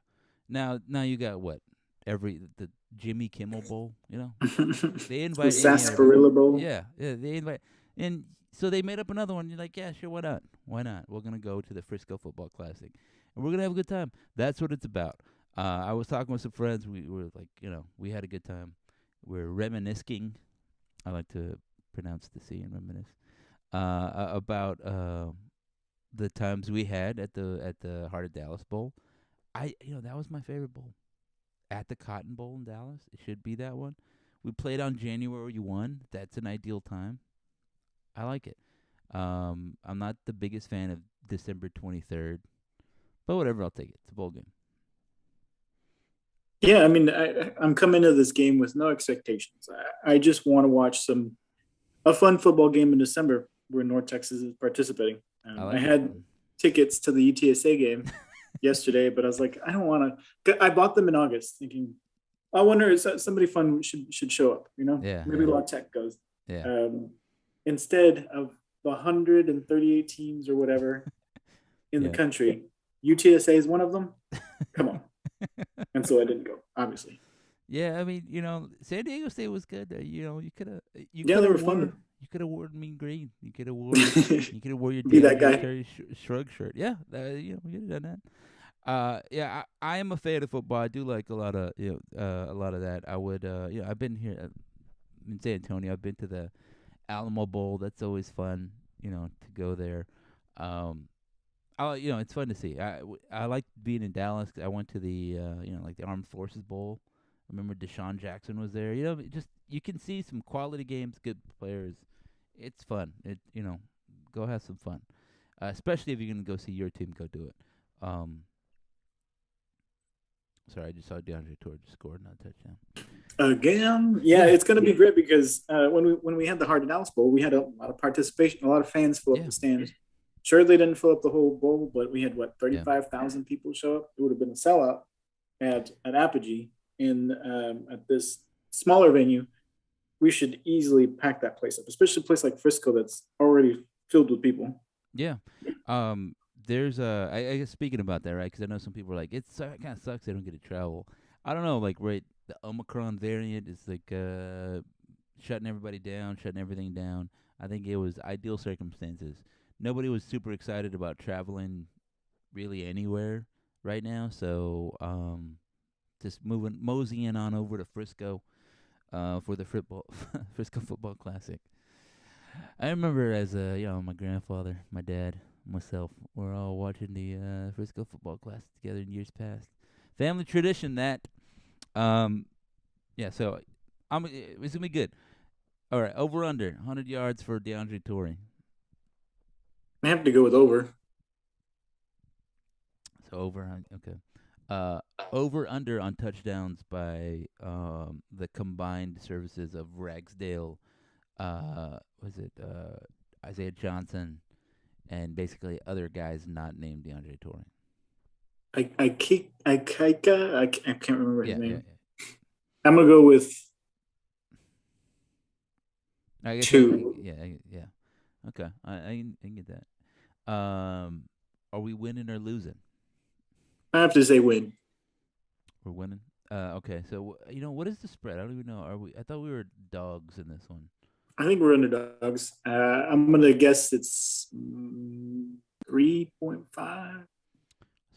Now you got what? The Jimmy Kimmel Bowl, you know? They invite The any Sarsaparilla Bowl. yeah, they invite, and so they made up another one. You're like, yeah, sure, why not? Why not? We're gonna go to the Frisco Football Classic, and we're gonna have a good time. That's what it's about. I was talking with some friends. We were like, you know, we had a good time. We're reminiscing. I like to pronounce the C and reminisce about the times we had at the Heart of Dallas Bowl. You know, that was my favorite bowl. At the Cotton Bowl in Dallas, it should be that one. We played on January 1. That's an ideal time. I like it. I'm not the biggest fan of December 23rd, but whatever, I'll take it. It's a bowl game. Yeah, I mean, I'm coming to this game with no expectations. I just want to watch a fun football game in December where North Texas is participating. I had tickets to the UTSA game yesterday, but I was like, I don't want to. I bought them in August, thinking, I wonder if somebody fun should show up. You know, Yeah, maybe yeah. La Tech goes. Yeah. Instead of the 138 teams or whatever in Yeah. the country, UTSA is one of them. Come on. And so I didn't go, obviously. Yeah, I mean, you know, San Diego State was good. You know, Yeah, they were fun. You could have worn mean green. You could have wore your Be that Daniel guy. Jerry Shrug shirt. Yeah, you know, we could have done that. Yeah, I am a fan of football. I do like a lot of a lot of that. I would I've been here in San Antonio. I've been to the Alamo Bowl. That's always fun, to go there. Um, it's fun to see. I like being in Dallas. I went to the like the Armed Forces Bowl. I remember Deshaun Jackson was there. Just you can see some quality games, good players. It's fun. Go have some fun. Especially if you're gonna go see your team, go do it. Um, Sorry, I just saw DeAndre Torres scored another touchdown. Again, yeah, Yeah, it's going to be great because when we had the Hard Dallas Bowl, we had a lot of participation, a lot of fans fill up yeah, the stands. Sure, they didn't fill up the whole bowl, but we had what yeah. 35,000 people show up. It would have been a sellout at Apogee in at this smaller venue. We should easily pack that place up, especially a place like Frisco that's already filled with people. Yeah. There's I guess speaking about that, right? Because I know some people are like, it kind of sucks they don't get to travel. I don't know, like, right, the Omicron variant is like shutting everybody down, shutting everything down. I think it was ideal circumstances. Nobody was super excited about traveling really anywhere right now, so just moseying on over to Frisco for the football Frisco Football Classic. I remember as my grandfather, my dad, myself, we're all watching the Frisco Football Classic together in years past. Family tradition that. Um, yeah. So it's gonna be good. All right, over under 100 yards for DeAndre Torrey. I have to go with over. So okay. Uh, over under on touchdowns by the combined services of Ragsdale. Was it Isaiah Johnson and basically other guys not named DeAndre Torrey. I can't remember his Yeah, yeah, name. yeah. I'm gonna go with I guess two. yeah. Okay, I can get that. Are we winning or losing? I have to say win. We're winning. Okay. So what is the spread? I don't even know. Are we? I thought we were dogs in this one. I think we're underdogs. I'm gonna guess it's 3.5.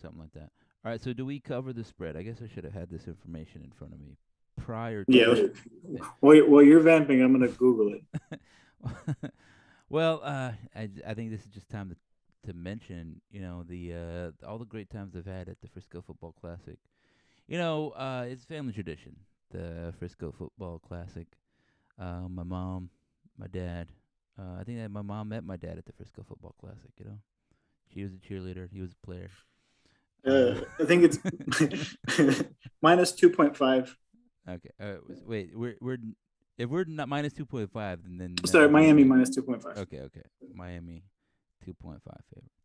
Something like that. All right. So do we cover the spread? I guess I should have had this information in front of me prior Yeah. to. While you're vamping, I'm gonna Google it. Well, I think this is just time to mention, the all the great times I've had at the Frisco Football Classic. It's family tradition, the Frisco Football Classic. My mom, my dad. I think that my mom met my dad at the Frisco Football Classic. She was a cheerleader. He was a player. I think it's minus 2.5. Okay. Wait. We're if we're not minus 2.5, then Sorry, we're doing Miami good. minus 2.5. Okay. Okay. Miami, 2.5 favorites.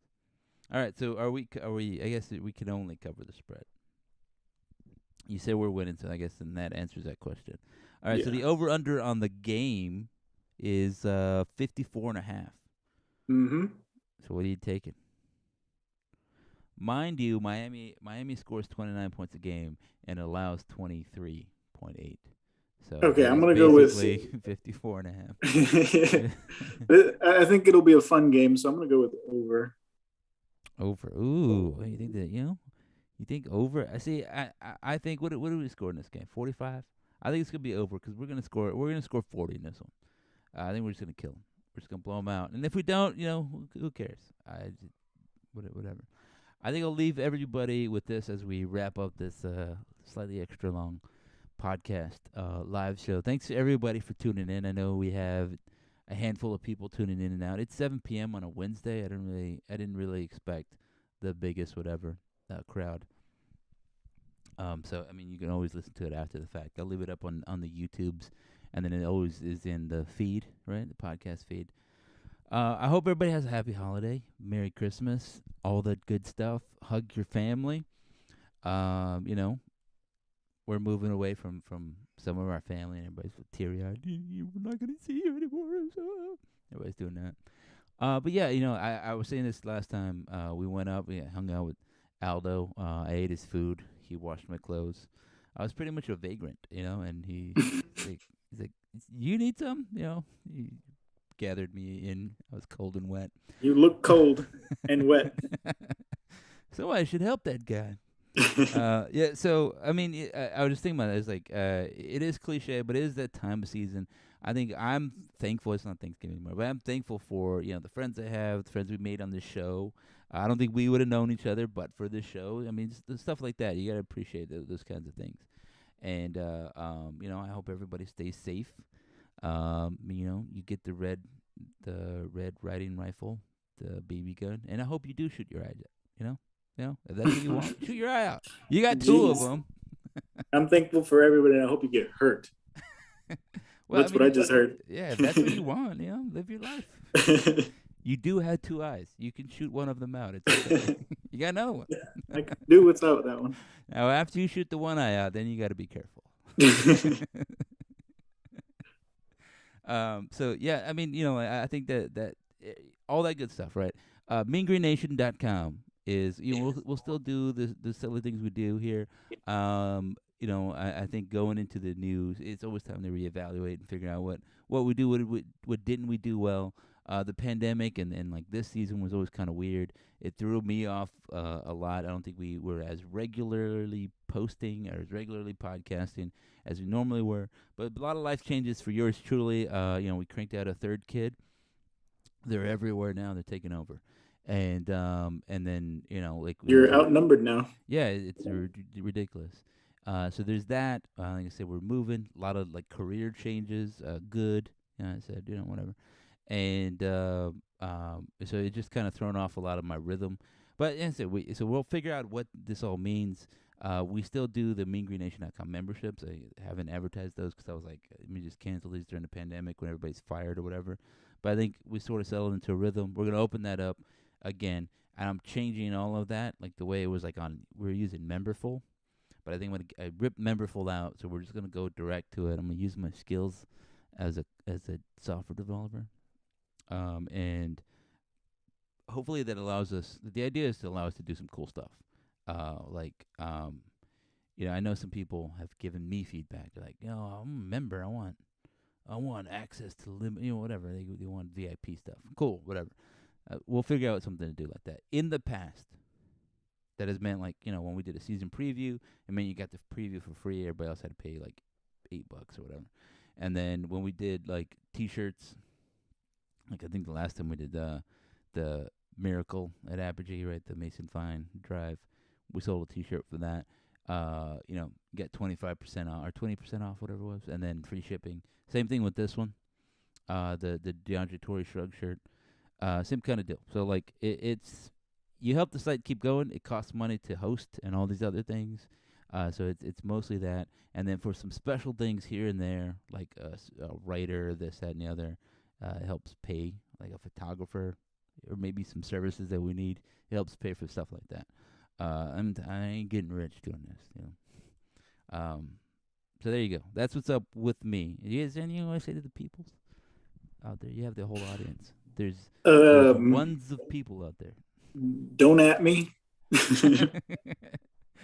All right. So are we? Are we? I guess we can only cover the spread. You said we're winning, so I guess then that answers that question. All right. So the Yeah. over under on the game is 54.5. Mm-hmm. So what are you taking? Mind you, Miami scores 29 points a game and allows 23.8. So Okay, that I'm is gonna go with. basically 54 and a half. I think it'll be a fun game, so I'm gonna go with over. Over. Ooh, you think that you think over? I see. I think what do we score in this game? 45. I think it's gonna be over because we're gonna score. We're gonna score 40 in this one. I think we're just gonna kill them. We're just gonna blow them out. And if we don't, who cares? Whatever. I think I'll leave everybody with this as we wrap up this slightly extra long podcast live show. Thanks to everybody for tuning in. I know we have a handful of people tuning in and out. It's 7 p.m. on a Wednesday. I didn't really expect the biggest whatever crowd. So I mean, you can always listen to it after the fact. I'll leave it up on the YouTubes, and then it always is in the feed, right? The podcast feed. I hope everybody has a happy holiday, Merry Christmas, all that good stuff. Hug your family. Um, we're moving away from some of our family, and everybody's teary eyed. We're not gonna see you anymore. Everybody's doing that. But yeah, I was saying this last time. We went up, we hung out with Aldo. I ate his food. He washed my clothes. I was pretty much a vagrant, and he's like, you need some, He gathered me in. I was cold and wet. You look cold and wet. somebody should help that guy. Yeah. So I mean, I was just thinking about it. It's like it is cliche, but it is that time of season. I think I'm thankful. It's not Thanksgiving anymore, but I'm thankful for the friends I have, the friends we made on this show. I don't think we would have known each other, but for this show, I mean, just the stuff like that. You gotta appreciate those kinds of things. And I hope everybody stays safe. You get the red riding rifle, the BB gun, and I hope you do shoot your eye out. If that's what you want, shoot your eye out. You got two of Jeez. them. I'm thankful for everybody, and I hope you get hurt. Well, That's what I just heard. Yeah, if that's what you want, live your life. You do have two eyes. You can shoot one of them out. It's okay. You got another one. I can do without that one. Now, after you shoot the one eye out, then you got to be careful. So yeah, I mean, I think that all that good stuff, right? MeanGreenNation.com is we'll still do the silly things we do here. I think going into the news, it's always time to reevaluate and figure out what we do, what didn't we do well. The pandemic and like this season was always kind of weird. It threw me off a lot. I don't think we were as regularly posting or as regularly podcasting as we normally were. But a lot of life changes for yours truly. We cranked out a third kid. They're everywhere now. They're taking over. And then like You're outnumbered now. yeah, it's ridiculous. So there's that. Like I said, we're moving. A lot of like career changes. Good. I said whatever. And so it just kind of thrown off a lot of my rhythm. But so we'll figure out what this all means. We still do the MeanGreenNation.com memberships. I haven't advertised those because I was like, let me just cancel these during the pandemic when everybody's fired or whatever. But I think we sort of settled into a rhythm. We're going to open that up again. And I'm changing all of that, like the way it was like we were using Memberful. But I think when I ripped Memberful out, so we're just going to go direct to it. I'm going to use my skills as a software developer. And hopefully that allows us. The idea is to allow us to do some cool stuff. I know some people have given me feedback. They're like, I'm a member. I want access to whatever they want VIP stuff. Cool, whatever. We'll figure out something to do like that. In the past, that has meant like when we did a season preview, it meant you got the preview for free. Everybody else had to pay like $8 or whatever. And then when we did like T-shirts. Like I think the last time we did the Miracle at Apogee, right, the Mason Fine Drive, we sold a T-shirt for that. Get 25% off or 20% off, whatever it was, and then free shipping. Same thing with this one, the DeAndre Torrey Shrug shirt, same kind of deal. So like it's you help the site keep going. It costs money to host and all these other things. So it's mostly that, and then for some special things here and there, like a writer, this, that, and the other. It helps pay, like a photographer, or maybe some services that we need. It helps pay for stuff like that. I ain't getting rich doing this, So there you go. That's what's up with me. Is there anything you want to say to the people out there? You have the whole audience. There's ones of people out there. Don't at me.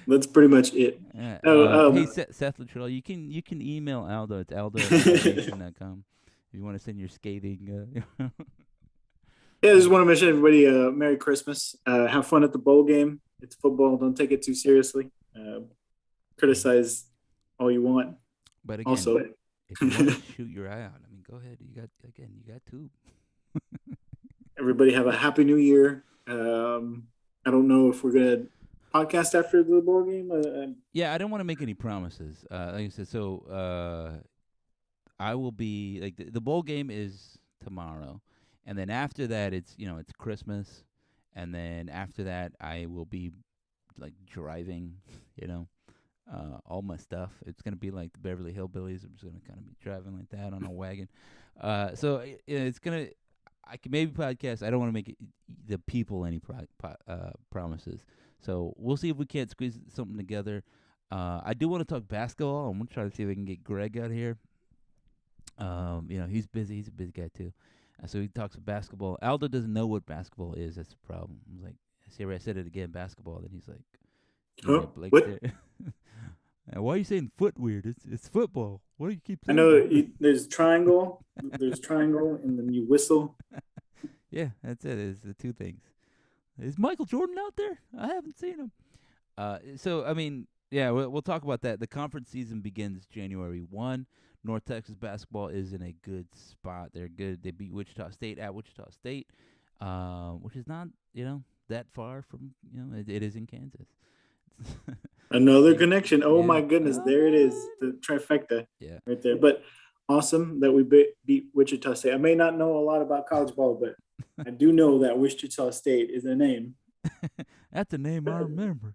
That's pretty much it. Hey, Seth Luttrell, you can email Aldo. It's aldo@nation.com. If you want to send your scathing. Yeah, I just want to mention everybody, Merry Christmas. Have fun at the bowl game. It's football. Don't take it too seriously. Criticize all you want. But again, also, if you want to shoot your eye out, I mean, go ahead. You got two. Everybody have a happy new year. I don't know if we're going to podcast after the bowl game. Yeah, I don't want to make any promises. Like I said, so I will be like the bowl game is tomorrow, and then after that it's Christmas, and then after that I will be like driving, all my stuff. It's gonna be like the Beverly Hillbillies. I'm just gonna kind of be driving like that on a wagon. So it's gonna. I can maybe podcast. I don't want to make the people any promises. So we'll see if we can't squeeze something together. I do want to talk basketball. I'm gonna try to see if we can get Greg out here. He's busy. He's a busy guy too. So he talks basketball. Aldo doesn't know what basketball is. That's the problem. I was like, I said it again, basketball. Then he's like, what? Why are you saying foot weird? It's football. What do you keep saying? I know there's triangle. There's triangle, and then you whistle. Yeah, that's it. It's the two things. Is Michael Jordan out there? I haven't seen him. So I mean, yeah, we'll talk about that. The conference season begins January 1. North Texas basketball is in a good spot. They're good. They beat Wichita State at Wichita State, which is not that far from it is in Kansas. Another connection. Oh Yeah. my goodness, there it is, the trifecta Yeah. right there. But awesome that we beat Wichita State. I may not know a lot about college ball, but I do know that Wichita State is a name. That's a name I remember.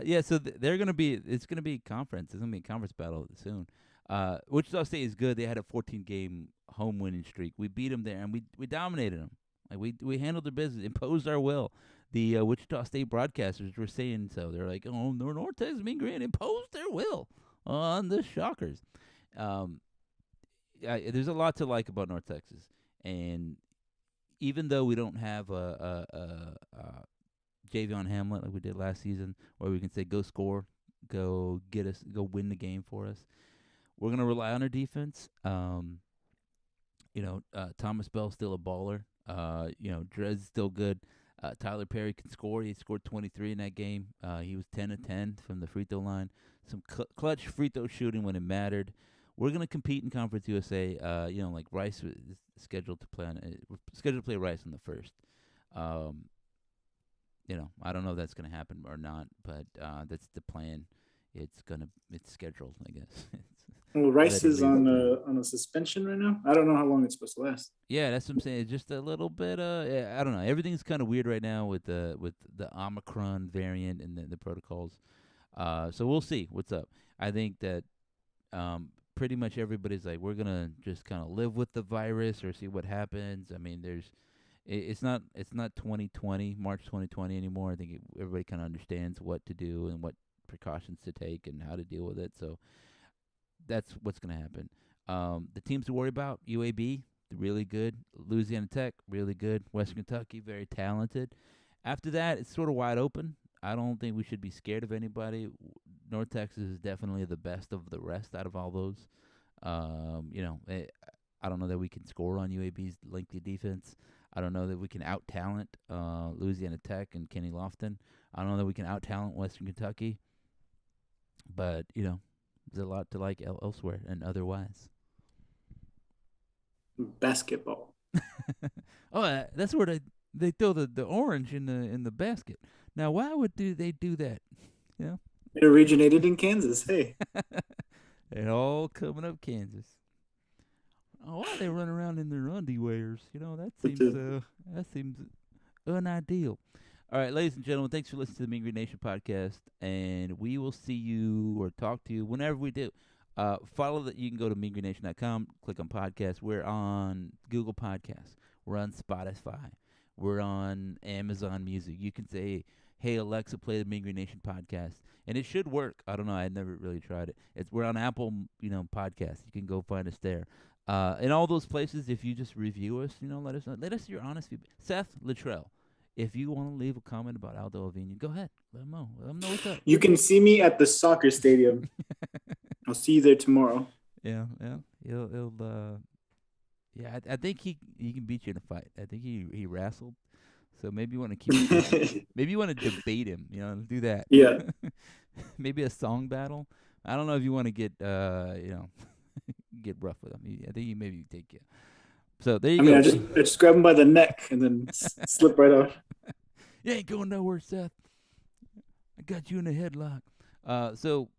Yeah, so they're gonna be. It's gonna be conference. It's gonna be a conference battle soon. Wichita State is good. They had a 14-game home winning streak. We beat them there, and we dominated them. Like we handled their business, imposed our will. The Wichita State broadcasters were saying so. They're like, "Oh, North Texas Mean Green imposed their will on the Shockers." There's a lot to like about North Texas, and even though we don't have a Javion Hamlet like we did last season, where we can say go score, go get us, go win the game for us. We're gonna rely on our defense. Thomas Bell's still a baller. Drez's still good. Tyler Perry can score. He scored 23 in that game. He was 10 of 10 from the free throw line. Some clutch free throw shooting when it mattered. We're gonna compete in Conference USA. Like Rice is scheduled to play we're scheduled to play Rice in the first. I don't know if that's going to happen or not, but that's the plan. It's scheduled, I guess. Well, Rice is on a suspension right now. I don't know how long it's supposed to last. Yeah, that's what I'm saying. Just a little bit. I don't know. Everything's kind of weird right now with the Omicron variant and the protocols. So we'll see what's up. I think that pretty much everybody's like, we're gonna just kind of live with the virus or see what happens. I mean, it's not 2020 March 2020 anymore. I think everybody kind of understands what to do and what precautions to take and how to deal with it. So that's what's going to happen. The teams to worry about: UAB, really good; Louisiana Tech, really good; Western Kentucky, very talented. After that, it's sort of wide open. I don't think we should be scared of anybody. North Texas is definitely the best of the rest out of all those. I don't know that we can score on UAB's lengthy defense. I don't know that we out talent Louisiana Tech and Kenny Lofton. I don't know that we can out talent Western Kentucky. But there's a lot to like elsewhere and otherwise. Basketball. Oh, that's where they throw the orange in the basket. Now, why would they do that? It originated in Kansas. Hey, it all coming up Kansas. Oh, why are they running around in their underwears? That seems unideal. All right, ladies and gentlemen, thanks for listening to the Mean Green Nation podcast, and we will see you or talk to you whenever we do. Follow that. You can go to meangreennation.com, click on podcasts. We're on Google Podcasts. We're on Spotify. We're on Amazon Music. You can say, "Hey Alexa, play the Mean Green Nation podcast," and it should work. I don't know. I never really tried it. We're on Apple, Podcasts. You can go find us there. In all those places, if you just review us, let us know. Let us your honest feedback. Seth Luttrell, if you want to leave a comment about Aldo Avina, go ahead. Let them know. Let them know what's up. You can see me at the soccer stadium. I'll see you there tomorrow. Yeah. He'll I think he can beat you in a fight. I think he wrestled. So maybe you want to keep maybe you want to debate him, do that. Yeah. Maybe a song battle. I don't know if you want to get get rough with him. I think he maybe take you. So there you go. I just grab him by the neck and then slip right off. You ain't going nowhere, Seth. I got you in a headlock. So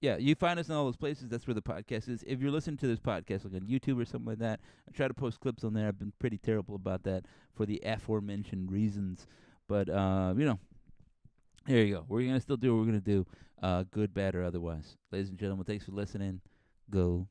yeah, you find us in all those places. That's where the podcast is. If you're listening to this podcast like on YouTube or something like that, I try to post clips on there. I've been pretty terrible about that for the aforementioned reasons. But there you go. We're gonna still do what we're gonna do, good, bad, or otherwise. Ladies and gentlemen, thanks for listening. Go